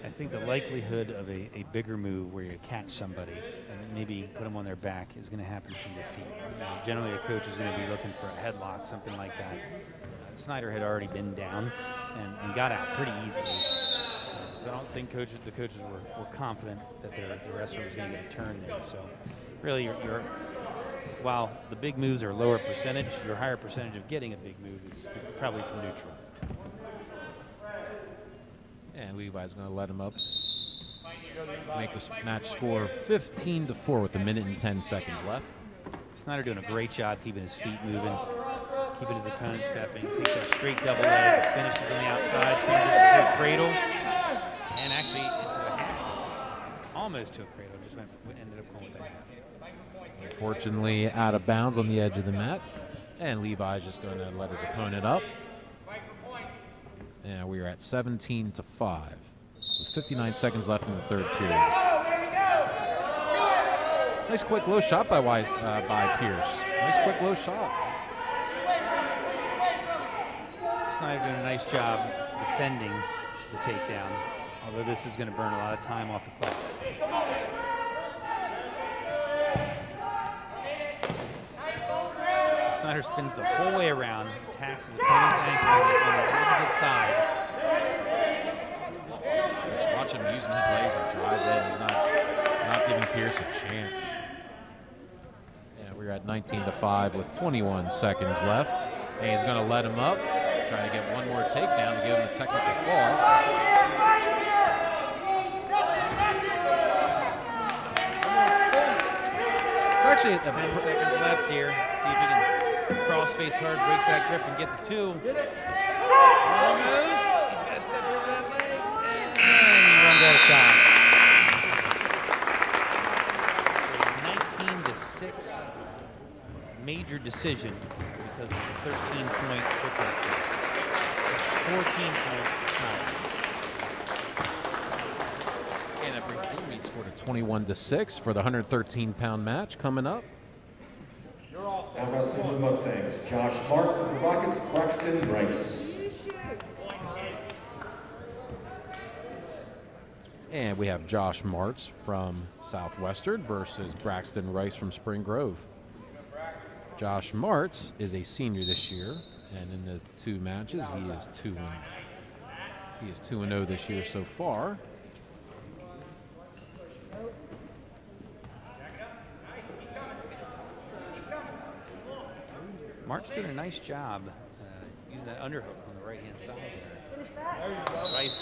I think the likelihood of a bigger move where you catch somebody and maybe put them on their back is going to happen from your feet. Generally, a coach is going to be looking for a headlock, something like that. Snyder had already been down, and got out pretty easily. So I don't think the coaches were confident that the wrestler was going to get a turn there. So really, while the big moves are lower percentage, your higher percentage of getting a big move is probably from neutral. And Levi's going to let him up to make this match score 15-4 with 1:10 left. Snyder doing a great job keeping his feet moving, keeping his opponent stepping. Takes that straight double leg, finishes on the outside, transitions to a cradle, and actually into a half. Almost to a cradle, just ended up going with a half. Unfortunately, out of bounds on the edge of the mat. And Levi's just going to let his opponent up. And we are at 17-5 with 59 seconds left in the third period. Nice quick low shot by Pierce. Nice quick low shot. Snyder doing a nice job defending the takedown, although this is going to burn a lot of time off the clock. So Snyder spins the whole way around, attacks his opponent's ankle on the opposite side. Just watch him using his legs and drive in. He's not giving Pierce a chance. Yeah, we're at 19-5 with 21 seconds left. And he's going to let him up, trying to get one more takedown to give him a technical fall. It's actually 10 seconds left here. See if he can cross-face hard, break that grip, and get the two. Almost. He's got to step over that leg, and he runs out of time. So 19-6, major decision because of the 13-point difference there. So it's 14 points for Snyder. And that brings Blue Meat score to 21-6 for the 113-pound match coming up. Now wrestling the Mustangs, Josh Marks of the Rockets, Braxton Rice. And we have Josh Martz from Southwestern versus Braxton Rice from Spring Grove. Josh Martz is a senior this year, and in the two matches, he is 2-0 this year so far. March doing a nice job using that underhook on the right-hand side there. Rice, nice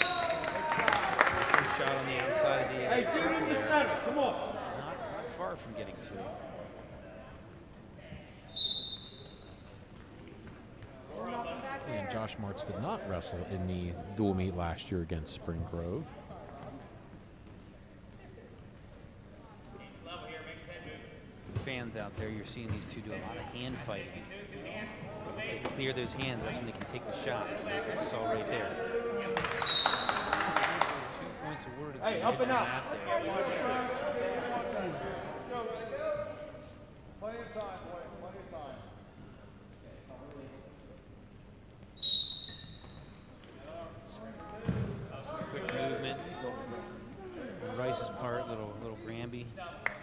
shot on the outside of the circle there. Come on. Not far from getting to it. And Josh Martz did not wrestle in the dual meet last year against Spring Grove. Fans out there, you're seeing these two do a lot of hand fighting. Once they clear those hands, that's when they can take the shots. And that's what we saw right there. 2 points awarded. Hey, up and out. Plenty of time, boy. Plenty of time. Some quick movement. On Rice's part, little Granby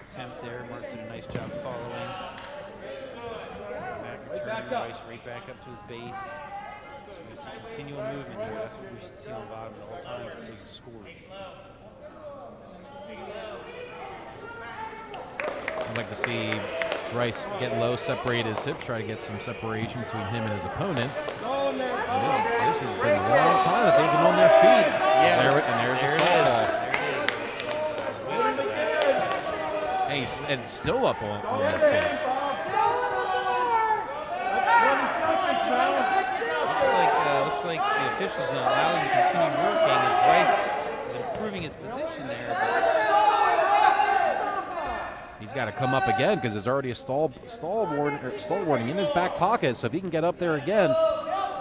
attempt there. Mark's did a nice job following. Back return, Rice right back up to his base. So we see continual movement here. That's what we should see on the bottom at all times until you score. I'd like to see Rice get low, separate his hips, try to get some separation between him and his opponent. And this has been a long time that they've been on their feet. Yeah, And there's a stall ball. And still up on their feet. Looks like the official's going to allow him to continue working as Rice is improving his position there. He's got to come up again because there's already a stall warning in his back pocket. So if he can get up there again,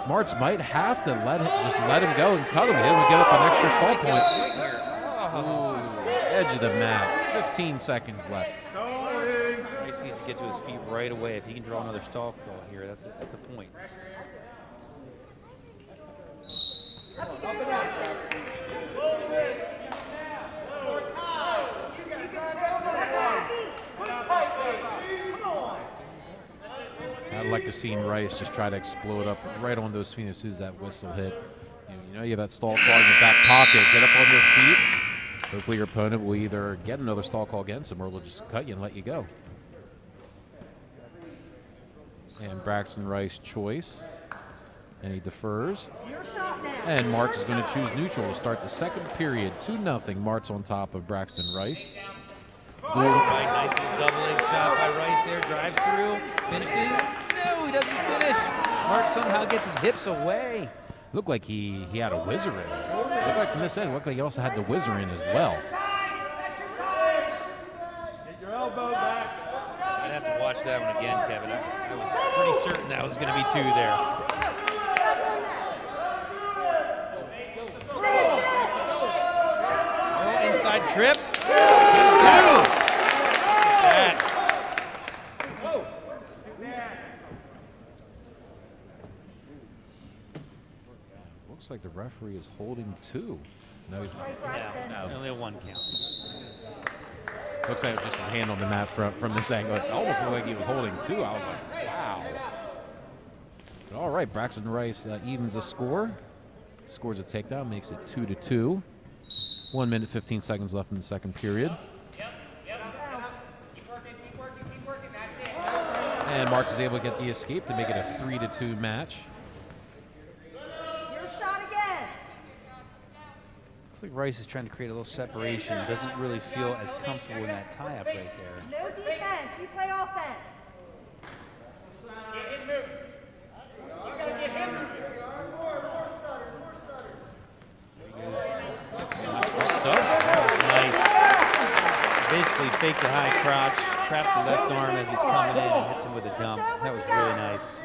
Martz might have to let him go and cut him. He'll give up an extra stall point. Ooh, edge of the mat. 15 seconds left. Rice needs to get to his feet right away. If he can draw another stall call here, that's a point. I'd like to see Rice just try to explode up right on those feet as soon as that whistle hit. You know, you have that stall call in your back pocket. Get up on your feet. Hopefully your opponent will either get another stall call against him or will just cut you and let you go. And Braxton Rice choice. And he defers. And Martz is going to choose neutral to start the second period. 2-0. Martz on top of Braxton Rice. Right, nice little double-leg shot by Rice there. Drives through, finishes. No, he doesn't finish. Martz somehow gets his hips away. Looked like he had a whizzer in. Looked like from this end, looked like he also had the whizzer in as well. Get your elbow back. I'd have to watch that one again, Kevin. I was pretty certain that was going to be 2 there. Oh, inside trip. Looks like the referee is holding 2. No, he's not. No, only a 1 count. Looks like just his hand on the mat from this angle. It almost looked like he was holding 2. I was like, wow. But all right, Braxton Rice evens the score. Scores a takedown, makes it 2-2. 1 minute, 15 seconds left in the second period. And Martz is able to get the escape to make it a 3-2 match. Your shot again. Looks like Rice is trying to create a little separation. Doesn't really feel as comfortable in that tie-up right there. No defense. You play offense. Get him moving. You gotta get him moving. Nice. Basically faked the high crotch, trapped the left arm as he's coming in and hits him with a dump. That was really nice.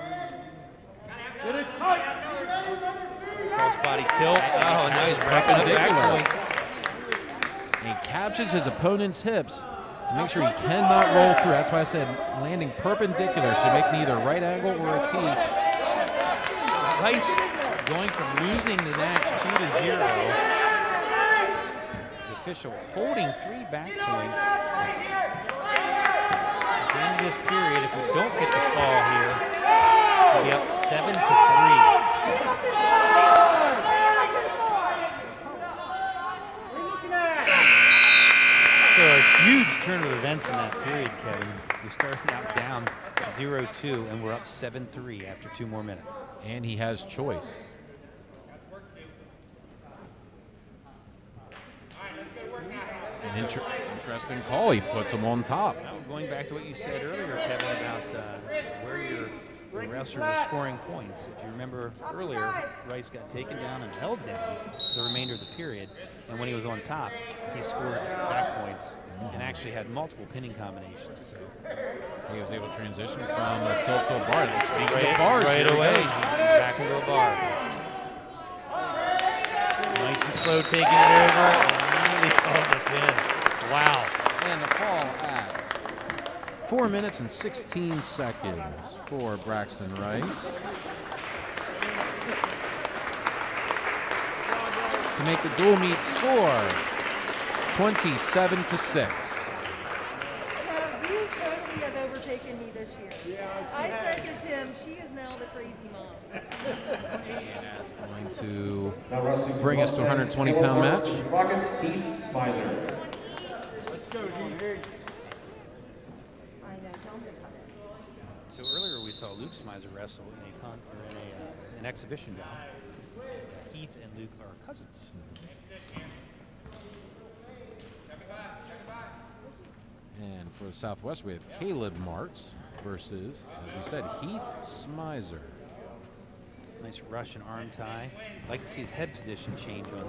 Cross body tilt. Oh, nice. Back points. And he captures his opponent's hips to make sure he cannot roll through. That's why I said landing perpendicular should make neither a right angle or a T. Rice going from losing the match 2-0. The official holding 3 back points. At the end of this period, if we don't get the fall here, we'll be up 7-3. So a huge turn of events in that period, Kevin. We started out down 0-2, and we're up 7-3 after 2 more minutes. And he has choice. An interesting call. He puts him on top. Now, going back to what you said earlier, Kevin, about where your wrestlers are scoring points. If you remember earlier, Rice got taken down and held down for the remainder of the period. And when he was on top, he scored back points and actually had multiple pinning combinations. So he was able to transition from a tilt to a bar. Let's speak right, of bars. right Here away, he he's goes. back into a bar. Nice and slow taking it over. Really called the pin. Wow. And the fall at 4 minutes and 16 seconds for Braxton Rice. To make the dual meet score 27-6. You totally have overtaken me this year. I said to Tim, she is now the crazy mom. And that's going to Now wrestling bring us to a Mustangs, 120-pound Caleb match. Roberts, Rockets, Heath Smizer. I know, tell me about it. So earlier we saw Luke Smizer wrestle in an exhibition bout. Heath and Luke are cousins. And for the Southwest, we have Caleb Martz versus, as we said, Heath Smizer. Nice Russian arm tie. I'd like to see his head position change on that.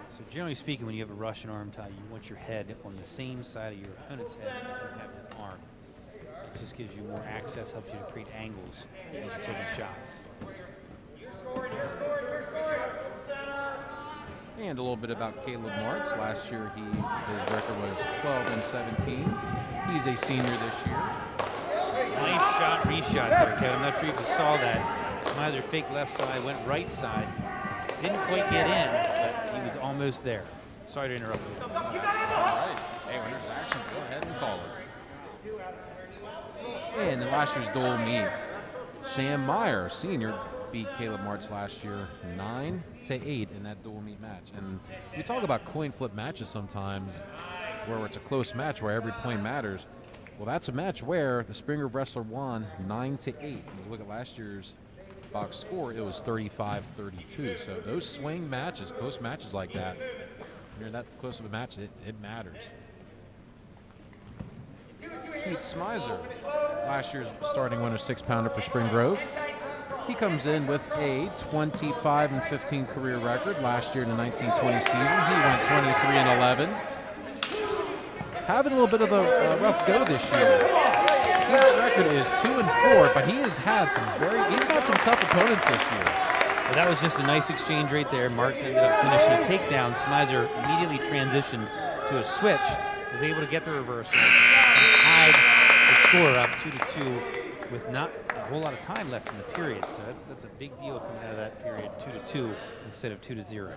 So generally speaking, when you have a Russian arm tie, you want your head on the same side of your opponent's head as you have his arm. It just gives you more access, helps you to create angles as you're taking shots. And a little bit about Caleb Martz. Last year, his record was 12-17. He's a senior this year. Nice shot, reshot there, Kevin. I'm not sure if you saw that. Smizer faked left side, went right side. Didn't quite get in, but he was almost there. Sorry to interrupt you. All right. Hey, when there's action, go ahead and call it. And in last year's dual meet, Sam Meyer, senior, beat Caleb Martz last year 9-8 in that dual meet match. And we talk about coin flip matches sometimes where it's a close match where every point matters. Well, that's a match where the Spring Grove wrestler won 9-8. When you look at last year's box score, it was 35-32. So those swing matches, close matches like that, when you're that close of a match, it matters. Pete Smizer, last year's starting winner, 6-pounder for Spring Grove. He comes in with a 25-15 career record. Last year in the 1920 season, he went 23-11. Having a little bit of a rough go this year. Pete's record is 2-4, but he's had some tough opponents this year. Well, that was just a nice exchange right there. Martz ended up finishing a takedown. Smizer immediately transitioned to a switch, was able to get the reversal, and tied the score up 2-2 with not a whole lot of time left in the period. So that's a big deal coming out of that period, 2-2 instead of 2-0.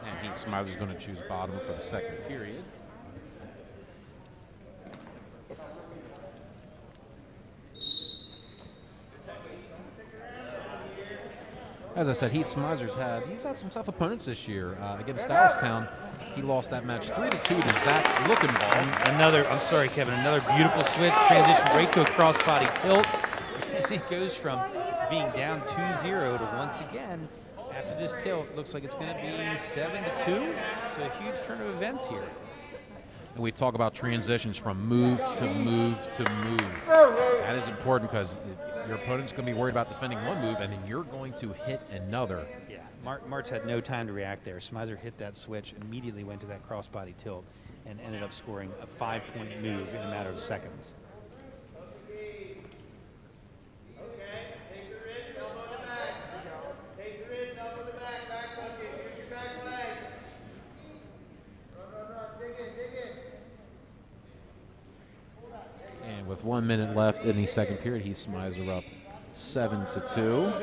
And Pete Smizer's going to choose bottom for the second period. As I said, Heath Smizer's he's had some tough opponents this year. Against Dallastown, he lost that match 3-2 to Zach Lookenball. Another beautiful switch, transition right to a crossbody tilt. And it goes from being down 2-0 to once again, after this tilt, looks like it's going to be 7-2. So a huge turn of events here. And we talk about transitions from move to move to move. That is important because your opponent's going to be worried about defending one move, and then you're going to hit another. Yeah, Martz had no time to react there. Smizer hit that switch, immediately went to that crossbody tilt, and ended up scoring a 5-point move in a matter of seconds. And with 1 minute left in the second period, Heath Smizer up 7-2.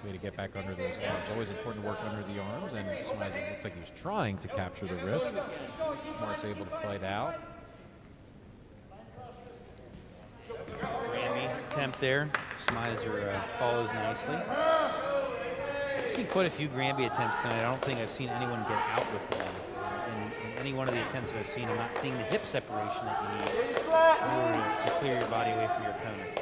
Way to get back under those arms. Always important to work under the arms, and Smizer looks like he was trying to capture the wrist. Mart's able to fight out. Granby attempt there. Smizer follows nicely. I've seen quite a few Granby attempts tonight. I don't think I've seen anyone get out with one. In any one of the attempts that I've seen, I'm not seeing the hip separation that you need in order to clear your body away from your opponent.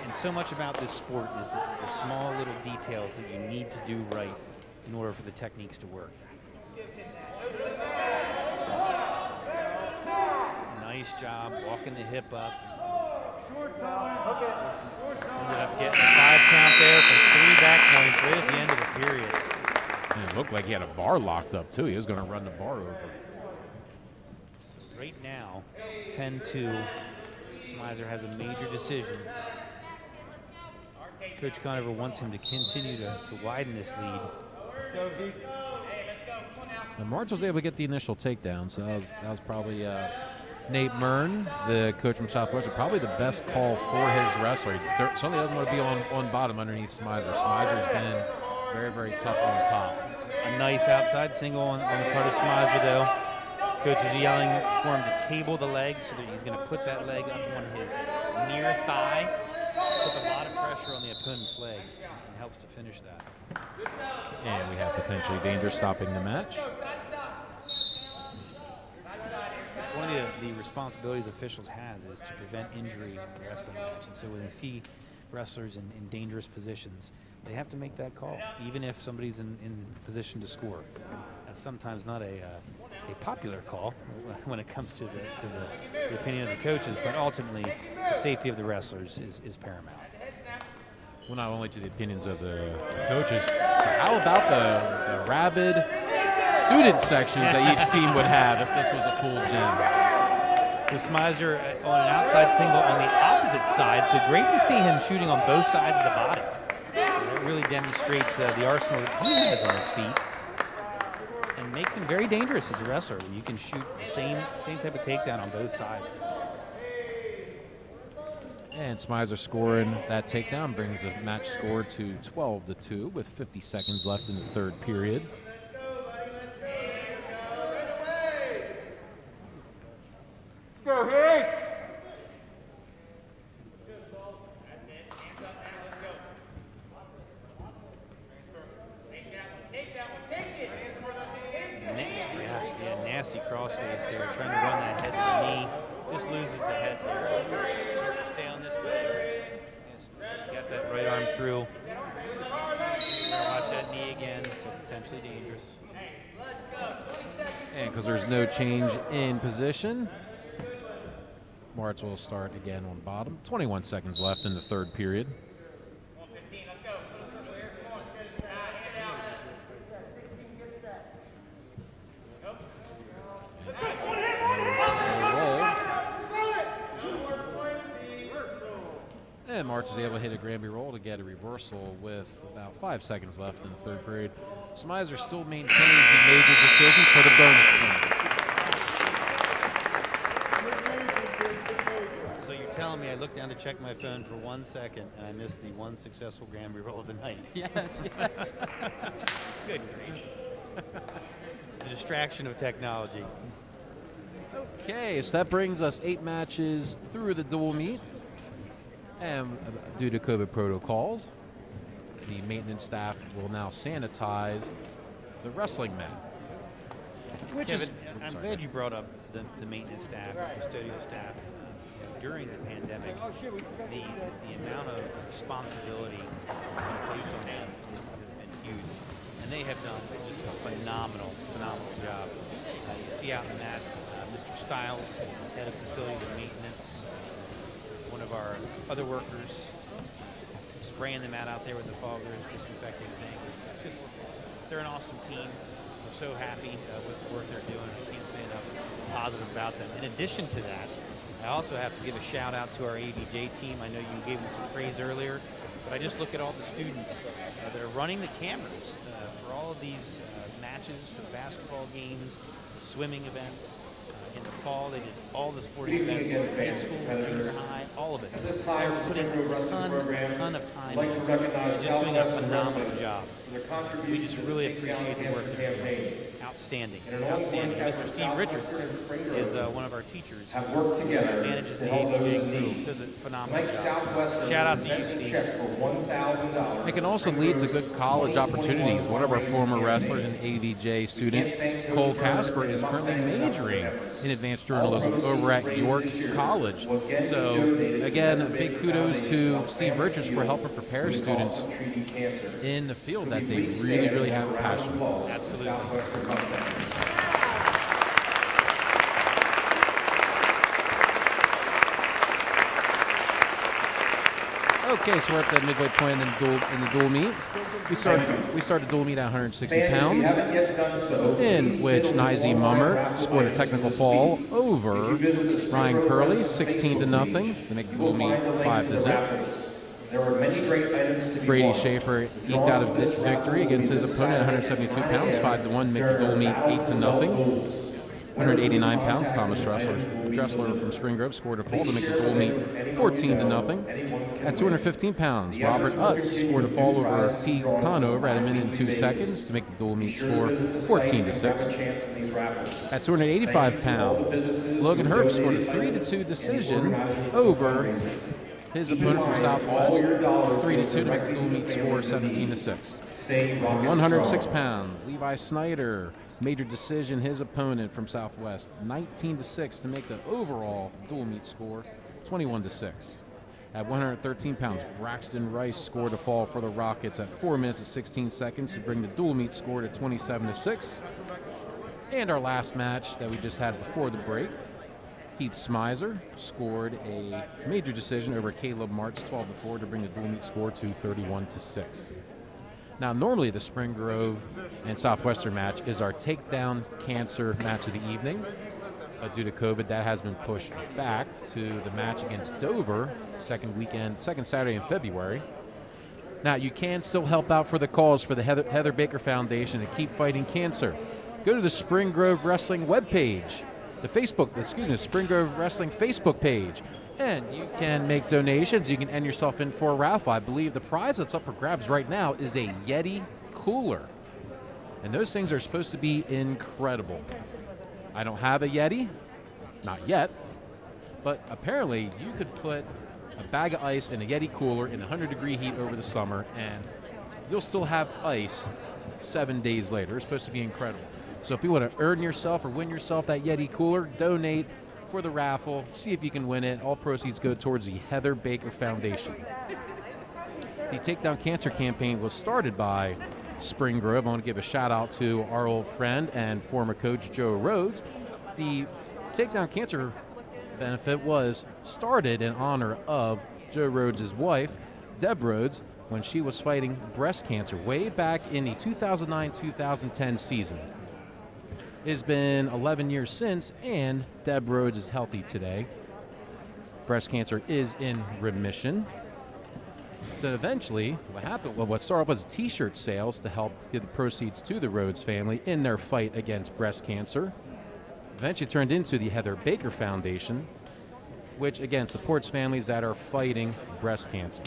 And so much about this sport is the small little details that you need to do right in order for the techniques to work. Nice job walking the hip up. Ended up getting a 5 count there for 3 back points right at the end of the period. And it looked like he had a bar locked up, too. He was going to run the bar over. So right now, 10-2. Smizer has a major decision. Coach Conover wants him to continue to widen this lead. And Martz was able to get the initial takedown, so that was probably Nate Mern, the coach from Southwestern, probably the best call for his wrestler. He certainly doesn't want to be on bottom underneath Smizer. Smizer's been very, very tough on top. A nice outside single on the part of Smizer, though. Coach is yelling for him to table the leg so that he's going to put that leg up on his near thigh. Puts a lot of pressure on the opponent's leg and helps to finish that. And we have potentially danger stopping the match. It's one of the responsibilities officials has is to prevent injury in a wrestling match. And so when they see wrestlers in dangerous positions, they have to make that call, even if somebody's in position to score. That's sometimes not a popular call when it comes to the opinion of the coaches, but ultimately the safety of the wrestlers is paramount. Well, not only to the opinions of the coaches, but how about the rabid student sections that each team would have if this was a full gym? So Smizer on an outside single on the opposite side, so great to see him shooting on both sides of the body. It really demonstrates the arsenal that he has on his feet and makes him very dangerous as a wrestler when you can shoot the same type of takedown on both sides. And Smizer scoring that takedown brings the match score to 12-2 with 50 seconds left in the third period. Go, Harry! Yeah, nasty crossface there, trying to run that head to the knee. Just loses the head there. Has to stay on this leg. Just got that right arm through. Watch that knee again, so potentially dangerous. And because there's no change in position, Martz will start again on bottom. 21 seconds left in the third period. And Martz is able to hit a Granby roll to get a reversal with about 5 seconds left in the third period. Smizer still maintains the major decision for the bonus point. So you're telling me I looked down to check my phone for 1 second and I missed the one successful Granby roll of the night. Yes. Good gracious. The distraction of technology. Okay, so that brings us 8 matches through the dual meet. And due to COVID protocols, the maintenance staff will now sanitize the wrestling mat. Kevin, I'm glad you brought up the maintenance staff, the custodial staff. During the pandemic, the amount of responsibility that's been placed on them has been huge. And they have done just a phenomenal job. You see out in that Mr. Stiles, head of facilities and maintenance, one of our other workers spraying the mat out there with the foggers, disinfecting things. They're an awesome team. We're so happy with the work they're doing. I can't say enough positive about them. In addition to that, I also have to give a shout out to our AVJ team. I know you gave them some praise earlier, but I just look at all the students that are running the cameras for all of these matches, for the basketball games, the swimming events. In the fall, they did all the sporting events, high school, junior high, all of it. This time, the Putting Spring Grove a Wrestling Program ton of time would like to recognize just doing a Southwestern phenomenal Wrestling job. for their We contribution just to really the Takedown appreciate the work Cancer they're campaign. doing. Outstanding. And an all-foreign cast Mr. of Steve Richards Southwestern and Spring Grove is one of our teachers. have worked together Manages to the help those in AVJ need. team. Does a phenomenal Tonight's job. Southwestern Shout out to you, presents a Steve. check for $1,000. It can also lead to good college opportunities. One of our former wrestlers and AVJ students, Cole Casper, is currently majoring in advanced journalism over at York College. So, again, big kudos to Steve Richards for helping prepare students in the field that they really have a passion for. Absolutely. Okay, so we're at the midway point in the dual meet. We started dual meet at 160 pounds, in which Nizy Mummer scored a technical fall over Ryan Curley, 16-0, to make the dual meet 5-0. There were many great items to be Brady won. Schaefer eked out a victory against his opponent at 172 pounds, 5-1, make the dual meet 8-0. 189 pounds, Thomas Dressler from Spring Grove scored a fall to make the dual meet 14-0. At 215 pounds, Robert Utz scored a fall over T. Conover at 1 minute and 2 seconds to make the dual meet score 14-6. At 285 pounds, Logan Herb scored a 3-2 decision over his opponent from Southwest, 3-2 to make the dual meet score 17-6. At 106 pounds, Levi Snyder, major decision, his opponent from Southwest, 19-6 to make the overall dual meet score 21-6. At 113 pounds, Braxton Rice scored a fall for the Rockets at 4 minutes and 16 seconds to bring the dual meet score to 27-6. And our last match that we just had before the break, Heath Smizer scored a major decision over Caleb Martz 12-4 to bring the dual meet score to 31-6. Now, normally the Spring Grove and Southwestern match is our takedown cancer match of the evening. But due to COVID, that has been pushed back to the match against Dover, second Saturday in February. Now, you can still help out for the cause for the Heather Baker Foundation to keep fighting cancer. Go to the Spring Grove Wrestling webpage, Spring Grove Wrestling Facebook page. And you can make donations. You can enter yourself in for a raffle. I believe the prize that's up for grabs right now is a Yeti cooler. And those things are supposed to be incredible. I don't have a Yeti, not yet, but apparently you could put a bag of ice in a Yeti cooler in 100-degree heat over the summer, and you'll still have ice 7 days later. It's supposed to be incredible. So if you want to earn yourself or win yourself that Yeti cooler, donate for the raffle. See if you can win it. All proceeds go towards the Heather Baker Foundation. The Takedown Cancer campaign was started by Spring Grove. I want to give a shout out to our old friend and former coach Joe Rhodes. The Takedown Cancer benefit was started in honor of Joe Rhodes' wife, Deb Rhodes, when she was fighting breast cancer way back in the 2009-2010 season. It's been 11 years since, and Deb Rhodes is healthy today. Breast cancer is in remission. So eventually, what happened? Well, what started off was T-shirt sales to help give the proceeds to the Rhodes family in their fight against breast cancer. Eventually turned into the Heather Baker Foundation, which again supports families that are fighting breast cancer.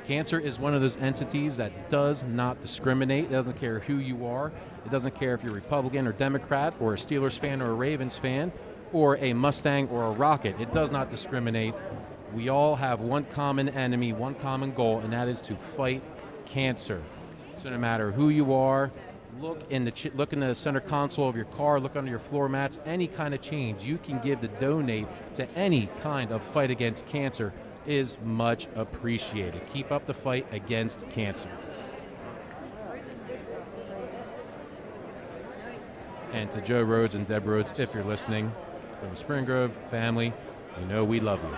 Cancer is one of those entities that does not discriminate. It doesn't care who you are. It doesn't care if you're Republican or Democrat or a Steelers fan or a Ravens fan or a Mustang or a Rocket. It does not discriminate. We all have one common enemy, one common goal, and that is to fight cancer. So no matter who you are, look in the center console of your car, look under your floor mats, any kind of change you can give to donate to any kind of fight against cancer is much appreciated. Keep up the fight against cancer. And to Joe Rhodes and Deb Rhodes, if you're listening, from the Spring Grove family, you know we love you.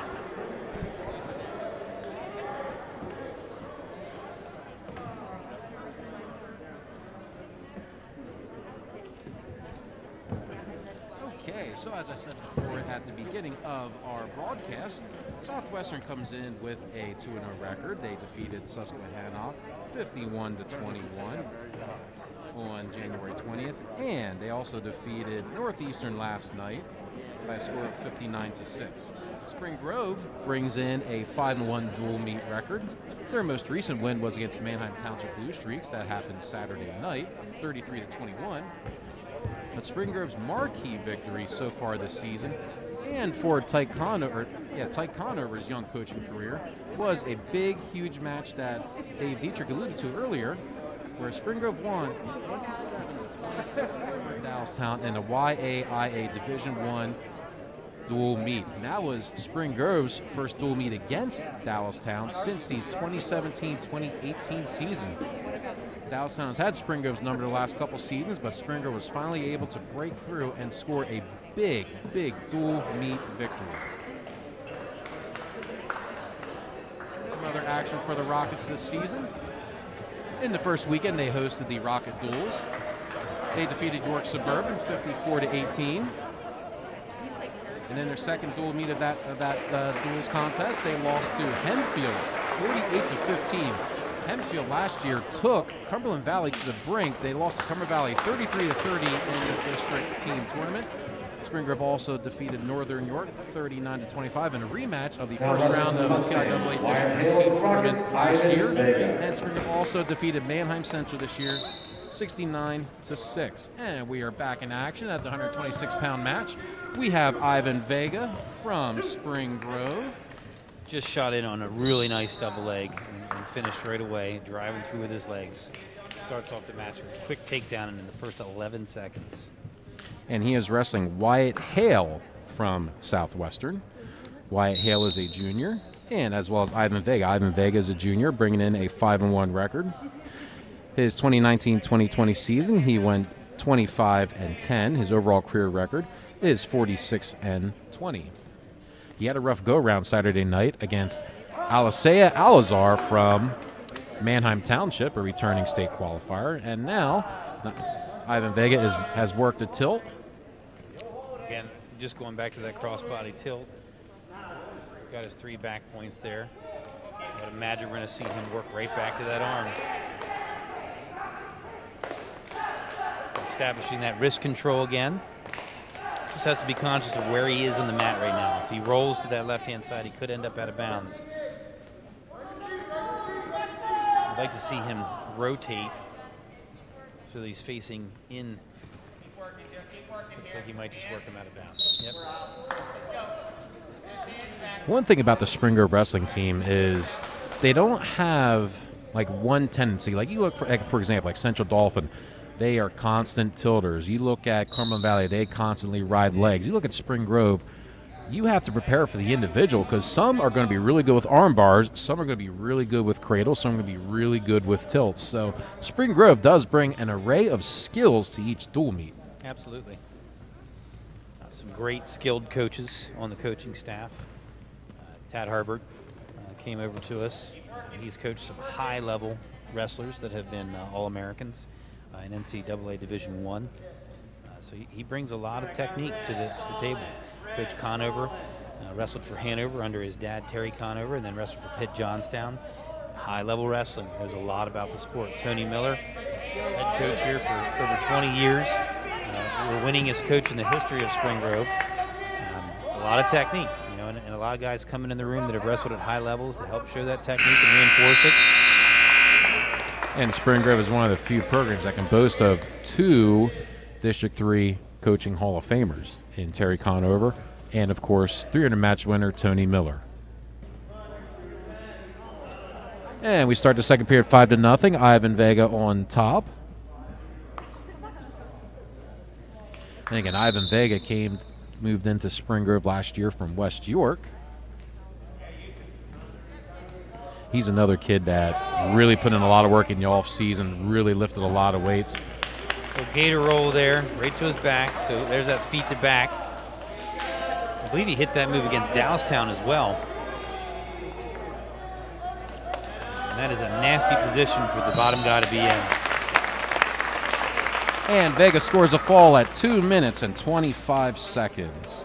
Okay, so as I said before at the beginning of our broadcast, Southwestern comes in with a 2-0 record. They defeated Susquehanna 51-21 on January 20th, and they also defeated Northeastern last night by a score of 59-6. Spring Grove brings in a 5-1 dual meet record. Their most recent win was against Manheim Township Blue Streaks. That happened Saturday night, 33-21. But Spring Grove's marquee victory so far this season, and for Tyke Conover's young coaching career, was a big, huge match that Dave Dietrich alluded to earlier, where Spring Grove won 27-26 over Dallastown in the YAIA Division I dual meet. And that was Spring Grove's first dual meet against Dallastown since the 2017-2018 season. Dallastown has had Spring Grove's number the last couple seasons, but Spring Grove was finally able to break through and score a big, big dual meet victory. Some other action for the Rockets this season. In the first weekend, they hosted the Rocket Duels. They defeated York Suburban 54-18. And in their second dual meet of that duels contest, they lost to Hempfield 48-15. Hempfield last year took Cumberland Valley to the brink. They lost to Cumberland Valley 33-30 in the district team tournament. Spring Grove also defeated Northern York 39-25 in a rematch of the first round of the NCAA district team tournament last year. And Spring Grove also defeated Manheim Central this year 69-6. And we are back in action at the 126-pound match. We have Ivan Vega from Spring Grove. Just shot in on a really nice double leg and finished right away, driving through with his legs. Starts off the match with a quick takedown in the first 11 seconds. And he is wrestling Wyatt Hale from Southwestern. Wyatt Hale is a junior, and as well as Ivan Vega. Ivan Vega is a junior, bringing in a 5-1 record. His 2019-2020 season, he went 25-10. His overall career record is 46-20. He had a rough go-round Saturday night against Alisea Alazar from Manheim Township, a returning state qualifier. And now, Ivan Vega has worked a tilt. Again, just going back to that crossbody tilt. Got his 3 back points there. But imagine we're going to see him work right back to that arm. Establishing that wrist control again. Just has to be conscious of where he is on the mat right now. If he rolls to that left-hand side, he could end up out of bounds. I'd like to see him rotate so that he's facing in. Looks like he might just work him out of bounds. Yep. One thing about the Spring Grove wrestling team is they don't have like one tendency. Like you look for example, like Central Dolphin, they are constant tilters. You look at Cumberland Valley, they constantly ride legs. You look at Spring Grove, you have to prepare for the individual because some are going to be really good with arm bars, some are going to be really good with cradles, some are going to be really good with tilts. So Spring Grove does bring an array of skills to each dual meet. Absolutely. Some great skilled coaches on the coaching staff. Tad Harbert came over to us. He's coached some high-level wrestlers that have been All-Americans in NCAA Division I. So he brings a lot of technique to the table. Coach Conover wrestled for Hanover under his dad, Terry Conover, and then wrestled for Pitt Johnstown. High-level wrestling. Knows a lot about the sport. Tony Miller, head coach here for over 20 years. The winningest coach in the history of Spring Grove. A lot of technique, you know, and a lot of guys coming in the room that have wrestled at high levels to help show that technique and reinforce it. And Spring Grove is one of the few programs that can boast of 2 District 3 coaching Hall of Famers in Terry Conover and, of course, 300 match winner Tony Miller. And we start the second period 5-0. Ivan Vega on top. And again, Ivan Vega moved into Spring Grove last year from West York. He's another kid that really put in a lot of work in the off season, really lifted a lot of weights. Little gator roll there, right to his back. So there's that feet to back. I believe he hit that move against Downstown as well. And that is a nasty position for the bottom guy to be in. And Vega scores a fall at 2 minutes and 25 seconds.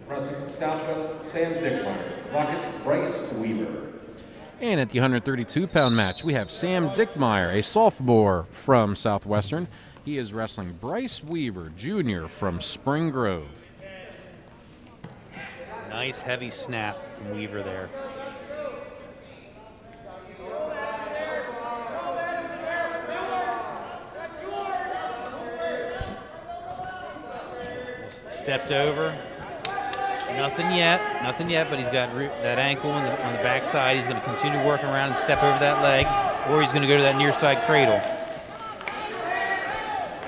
Wrestling Stouthman, Sam Dickmeyer. Rockets, Bryce Weaver. And at the 132-pound match, we have Sam Dickmeyer, a sophomore from Southwestern. He is wrestling Bryce Weaver, junior from Spring Grove. Nice heavy snap from Weaver there. Stepped over. Nothing yet, but he's got that ankle on the backside. He's going to continue working around and step over that leg, or he's going to go to that near side cradle.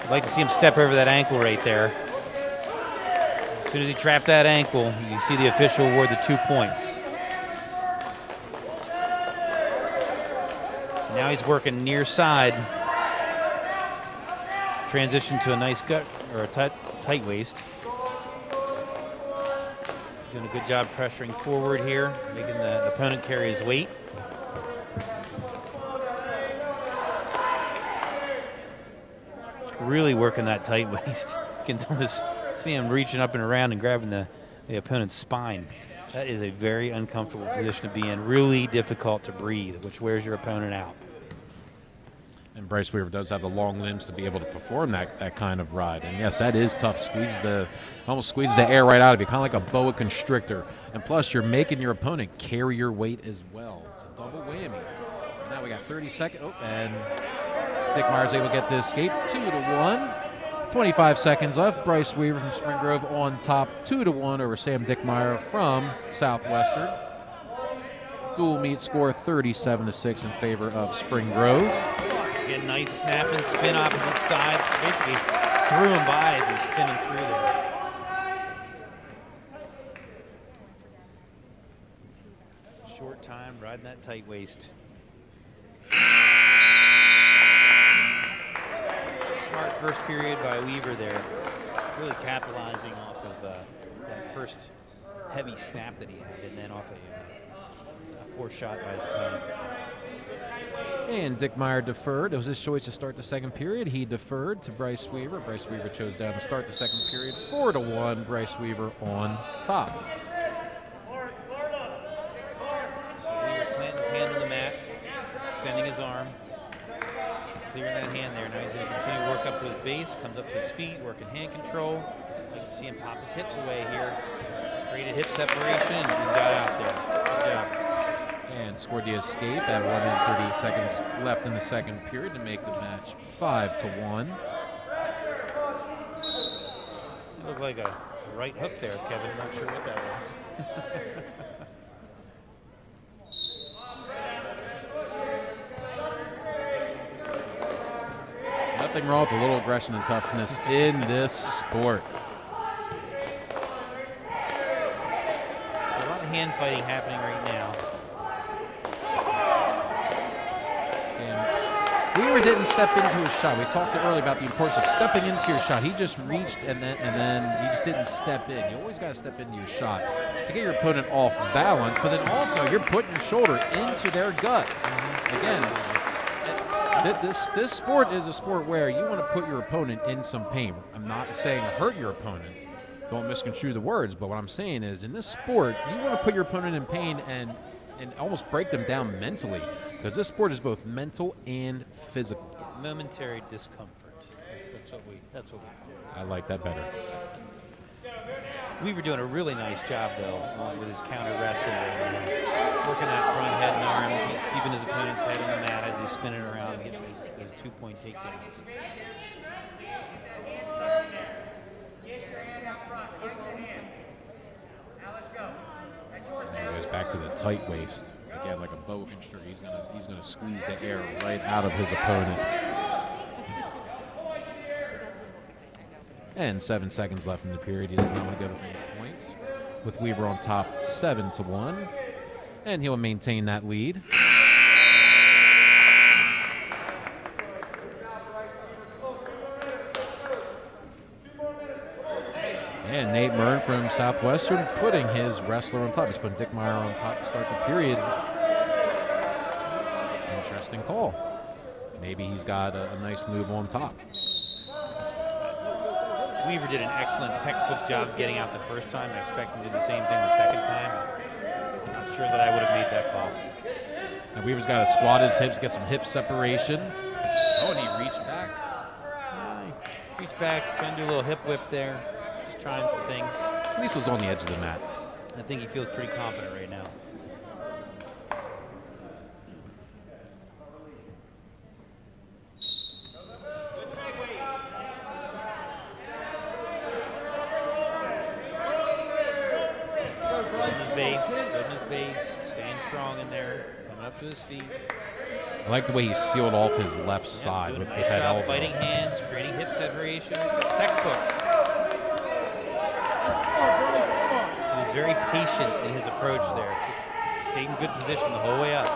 I'd like to see him step over that ankle right there. As soon as he trapped that ankle, you see the official award the 2 points. Now he's working near side. Transition to a nice gut or a tight waist. Doing a good job pressuring forward here, making the opponent carry his weight. Really working that tight waist. You can almost see him reaching up and around and grabbing the opponent's spine. That is a very uncomfortable position to be in. Really difficult to breathe, which wears your opponent out. And Bryce Weaver does have the long limbs to be able to perform that kind of ride. And yes, that is tough. Almost squeeze the air right out of you, kind of like a boa constrictor. And plus, you're making your opponent carry your weight as well. It's a double whammy. And now we got 30 seconds. Oh, and Dickmeyer's able to get to escape. 2-1. 25 seconds left. Bryce Weaver from Spring Grove on top. 2-1 over Sam Dickmeyer from Southwestern. Dual meet score 37-6 in favor of Spring Grove. Again, nice snap and spin opposite side. Basically threw him by as he's spinning through there. Short time, riding that tight waist. Smart first period by Weaver there. Really capitalizing off of that first heavy snap that he had, and then off a poor shot by his opponent. And Dick Meyer deferred. It was his choice to start the second period. He deferred to Bryce Weaver. Bryce Weaver chose down to start the second period. 4-1, Bryce Weaver on top. So Weaver planting his hand on the mat, extending his arm, clearing that hand there. Now he's going to continue to work up to his base, comes up to his feet, working hand control. I'd like to see him pop his hips away here. Created hip separation and got out there. Good job. And scored the escape at 1 minute 30 seconds left in the second period to make the match 5-1. It looked like a right hook there, Kevin. Not sure what that was. Nothing wrong with a little aggression and toughness in this sport. So a lot of hand fighting happening right now. Weaver didn't step into his shot. We talked earlier about the importance of stepping into your shot. He just reached and then he just didn't step in. You always got to step into your shot to get your opponent off balance, but then also you're putting your shoulder into their gut. Again, this sport is a sport where you want to put your opponent in some pain. I'm not saying hurt your opponent. Don't misconstrue the words, but what I'm saying is in this sport, you want to put your opponent in pain and almost break them down mentally, because this sport is both mental and physical. Momentary discomfort. That's what we call it. I like that better. Weaver doing a really nice job though with his counter wrestling, working that front head and arm, keeping his opponent's head on the mat as he's spinning around and getting those 2-point takedowns. And he goes back to the tight waist. Again, like a boa constrictor, he's gonna squeeze the air right out of his opponent. And 7 seconds left in the period. He does not want to give up any points. With Weaver on top, 7-1, and he'll maintain that lead. And Nate Mern from Southwestern putting his wrestler on top. He's putting Dick Meyer on top to start the period. Interesting call. Maybe he's got a nice move on top. Weaver did an excellent textbook job getting out the first time. I expect him to do the same thing the second time. I'm not sure that I would have made that call. And Weaver's got to squat his hips, get some hip separation. Oh, and he reached back. Reach back, trying to do a little hip whip there. Just trying some things. At least it was on the edge of the mat. I think he feels pretty confident right now. Good in his base, staying strong in there, coming up to his feet. I like the way he sealed off his left side Doing with a nice that job elbow. fighting hands, creating hip separation. Textbook. He was very patient in his approach there. Just stayed in good position the whole way up.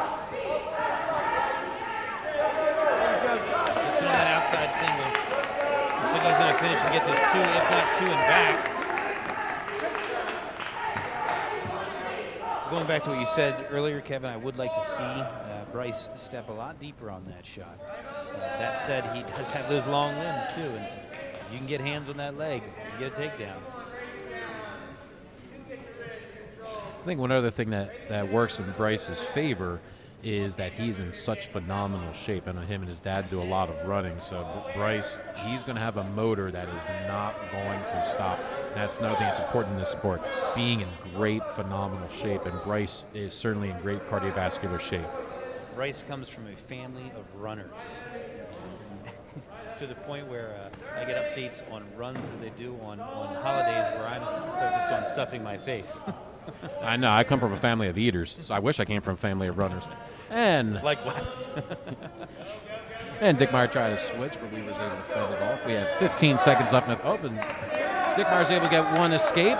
Gets in on that outside single. Looks like he's going to finish and get this 2, if not 2 and back. Going back to what you said earlier, Kevin, I would like to see Bryce step a lot deeper on that shot. That said, he does have those long limbs too, and if you can get hands on that leg, you get a takedown. I think one other thing that works in Bryce's favor is that he's in such phenomenal shape. I know him and his dad do a lot of running, so Bryce, he's going to have a motor that is not going to stop. That's another thing that's important in this sport, being in great, phenomenal shape, and Bryce is certainly in great cardiovascular shape. Bryce comes from a family of runners to the point where I get updates on runs that they do on holidays where I'm focused on stuffing my face. I know, I come from a family of eaters, so I wish I came from a family of runners. And Likewise. and Dick Meyer tried to switch, but Weaver's able to fend it off. We have 15 seconds left in the open. Dick Meyer's able to get one escape.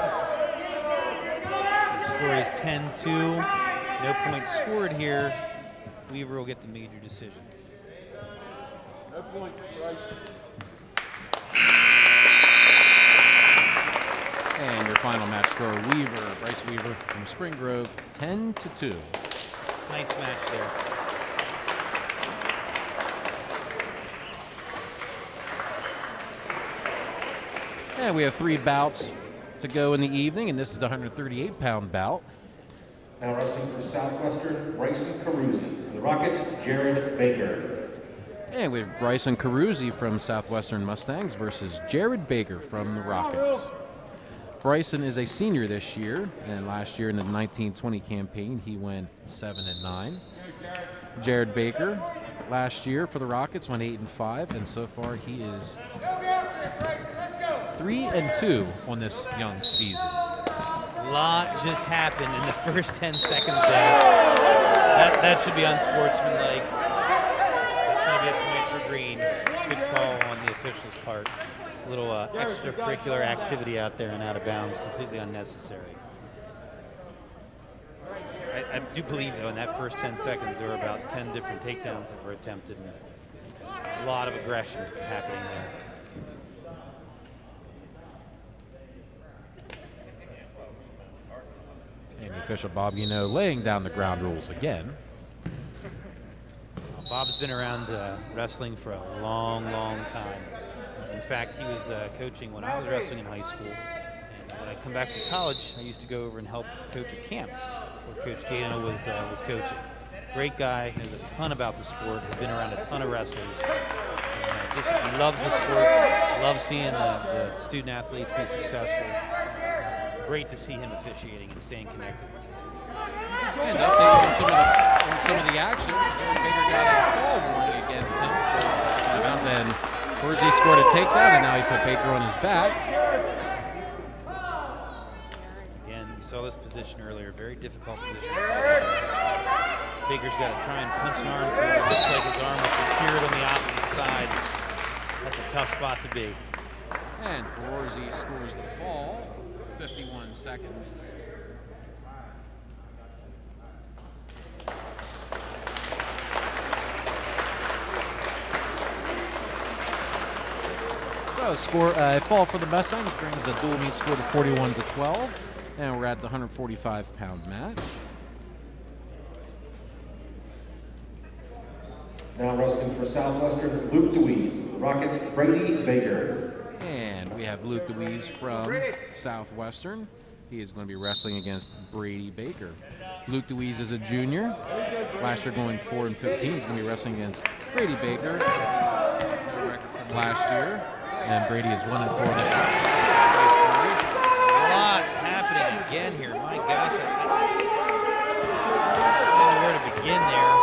So the score is 10-2. No points scored here. Weaver will get the major decision. No point, right? And your final match score, Bryce Weaver from Spring Grove, 10-2. Nice match there. And we have 3 bouts to go in the evening, and this is the 138-pound bout. Now wrestling for Southwestern, Bryson Carusi. For the Rockets, Jared Baker. And we have Bryson Carusi from Southwestern Mustangs versus Jared Baker from the Rockets. Bryson is a senior this year, and last year in the 1920 campaign, he went 7-9. Jared Baker, last year for the Rockets, went 8-5, and so far he is 3-2 on this young season. A lot just happened in the first 10 seconds there. That should be unsportsmanlike. It's going to be a point for Green. Good call on the official's part. A little extracurricular activity out there and out of bounds, completely unnecessary. I do believe, though, in that first 10 seconds, there were about 10 different takedowns that were attempted, and a lot of aggression happening there. And the official, Bob, laying down the ground rules again. Bob's been around wrestling for a long, long time. In fact, he was coaching when I was wrestling in high school. And when I come back from college, I used to go over and help coach at camps where Coach Gano was coaching. Great guy, knows a ton about the sport, has been around a ton of wrestlers. And, just loves the sport, loves seeing the student athletes be successful. Great to see him officiating and staying connected. And update on some of the action. Jared Baker got a stall warning against him for the bounce, and Corsi scored a takedown, and now he put Baker on his back. Again, we saw this position earlier, very difficult position. Baker's got to try and punch an arm through. It looks like his arm is secured on the opposite side. That's a tough spot to be. And Corsi scores the fall. 51 seconds. So a fall for the Mustangs brings the dual meet score to 41-12, and we're at the 145-pound match. Now wrestling for Southwestern, Luke DeWeese. Rockets, Brady Baker. And we have Luke DeWeese from Southwestern. He is going to be wrestling against Brady Baker. Luke DeWeese is a junior. Last year going 4-15. He's going to be wrestling against Brady Baker. No record from last year. And Brady is 1-4 this year. A lot happening again here. My gosh, I don't know where to begin there.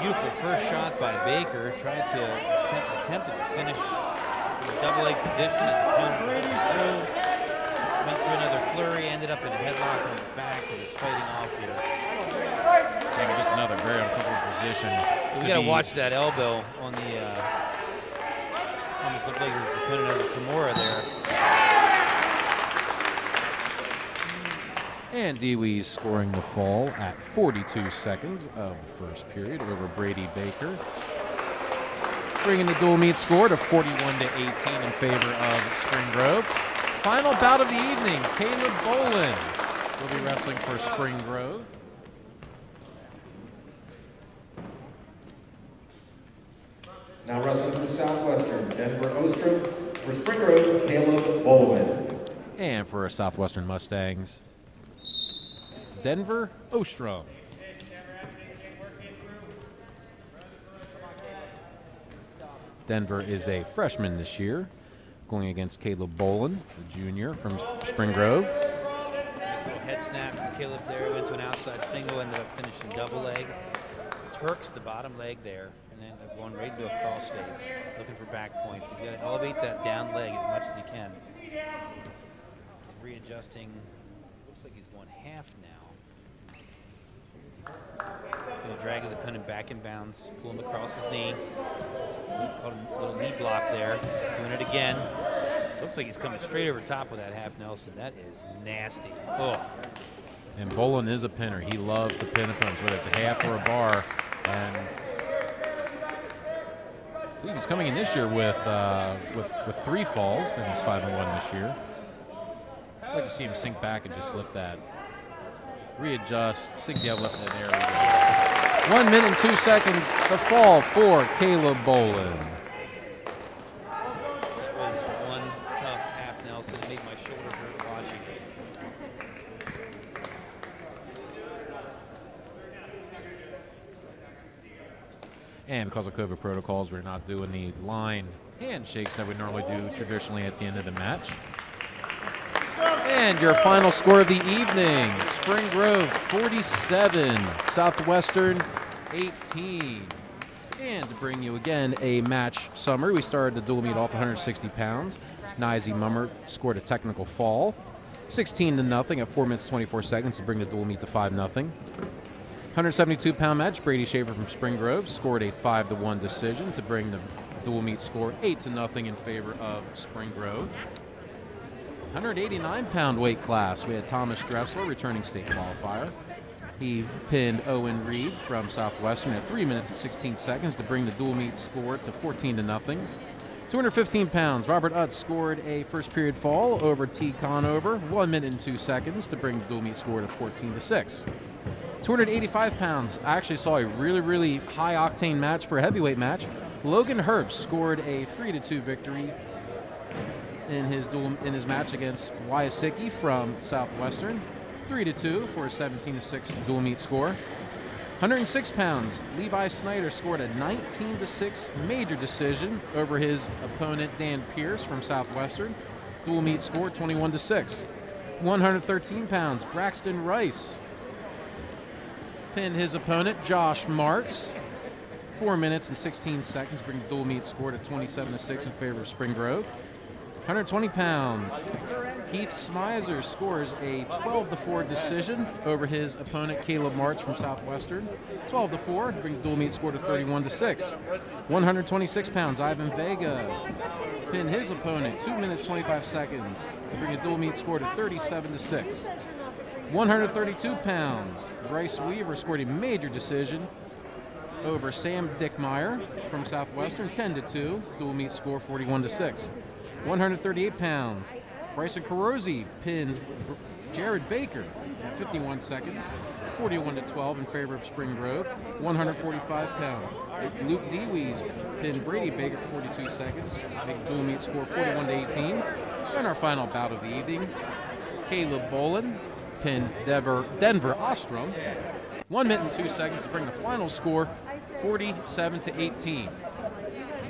Beautiful first shot by Baker. Tried to attempted to finish in a double leg position as the opponent went through another flurry, ended up in a headlock on his back and was fighting off here. And just another very uncomfortable position. We got to watch that elbow on the. Almost looked like his opponent has a Kimura there. And DeWeese scoring the fall at 42 seconds of the first period over Brady Baker. Bringing the dual meet score to 41-18 in favor of Spring Grove. Final bout of the evening, Caleb Bolin will be wrestling for Spring Grove. Now wrestling for Southwestern, Denver Ostrom. For Spring Grove, Caleb Bowman. And for Southwestern Mustangs, Denver Ostrom. Denver is a freshman this year, going against Caleb Bolin, the junior from Spring Grove. Nice little head snap from Caleb there. Went to an outside single, ended up finishing double leg. Turks the bottom leg there, and then going right into a crossface, looking for back points. He's got to elevate that down leg as much as he can. He's readjusting. Looks like he's going half now. He's going to drag his opponent back in bounds, pull him across his knee. Called a little knee block there. Doing it again. Looks like he's coming straight over top with that half Nelson. That is nasty. Oh. And Bolin is a pinner. He loves to pin opponents, whether it's a half or a bar. And I believe he's coming in this year with 3 falls, and he's 5-1 this year. I'd like to see him sink back and just lift that. Readjust, sink the elbow, and there we go. 1 minute and 2 seconds, the fall for Caleb Bolin. And because of COVID protocols, we're not doing the line handshakes that we normally do traditionally at the end of the match. And your final score of the evening, Spring Grove 47, Southwestern 18. And to bring you again a match summary, we started the dual meet off 160 pounds. Nizy Mummer scored a technical fall, 16-0 at 4 minutes 24 seconds to bring the dual meet to 5-0. 172-pound match, Brady Schaefer from Spring Grove scored a 5-1 decision to bring the dual meet score 8-0 in favor of Spring Grove. 189-pound weight class, we had Thomas Dressler, returning state qualifier. He pinned Owen Reed from Southwestern at 3 minutes and 16 seconds to bring the dual meet score to 14-0. 215 pounds, Robert Utz scored a first period fall over T. Conover, 1 minute and 2 seconds to bring the dual meet score to 14-6. 285 pounds, I actually saw a really high octane match for a heavyweight match. Logan Herbst scored a 3-2 victory in his match against Wyasicki from Southwestern. 3-2 for a 17-6 dual meet score. 106 pounds, Levi Snyder scored a 19-6 major decision over his opponent Dan Pierce from Southwestern. Dual meet score 21-6. 113 pounds, Braxton Rice pinned his opponent Josh Marks. 4 minutes and 16 seconds, bring the dual meet score to 27-6 in favor of Spring Grove. 120 pounds, Heath Smizer scores a 12-4 decision over his opponent Caleb March from Southwestern. 12-4, bring the dual meet score to 31-6. 126 pounds, Ivan Vega pinned his opponent 2 minutes 25 seconds to bring a dual meet score to 37-6. 132 pounds, Bryce Weaver scored a major decision over Sam Dickmeyer from Southwestern, 10-2, dual meet score 41-6. 138 pounds, Bryson Carosi pinned Jared Baker in 51 seconds, 41-12 in favor of Spring Grove. 145 pounds, Luke Dewees pinned Brady Baker for 42 seconds, make the dual meet score 41-18. And our final bout of the evening, Caleb Bolin pinned Denver Ostrom, 1 minute and 2 seconds to bring the final score 47-18.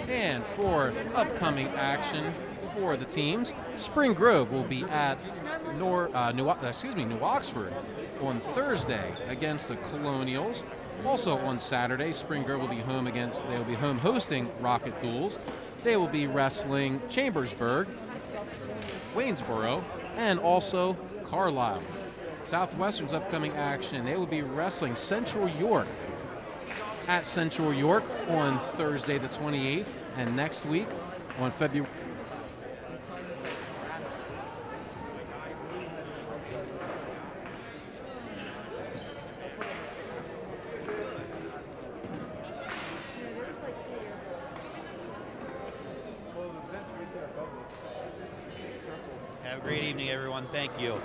And for upcoming action for the teams, Spring Grove will be at New Oxford on Thursday against the Colonials. Also on Saturday, Spring Grove will be home hosting Rocket Duels. They will be wrestling Chambersburg, Waynesboro, and also Carlisle. Southwestern's upcoming action, they will be wrestling Central York at Central York on Thursday the 28th, and next week on February. Have a great evening, everyone. Thank you.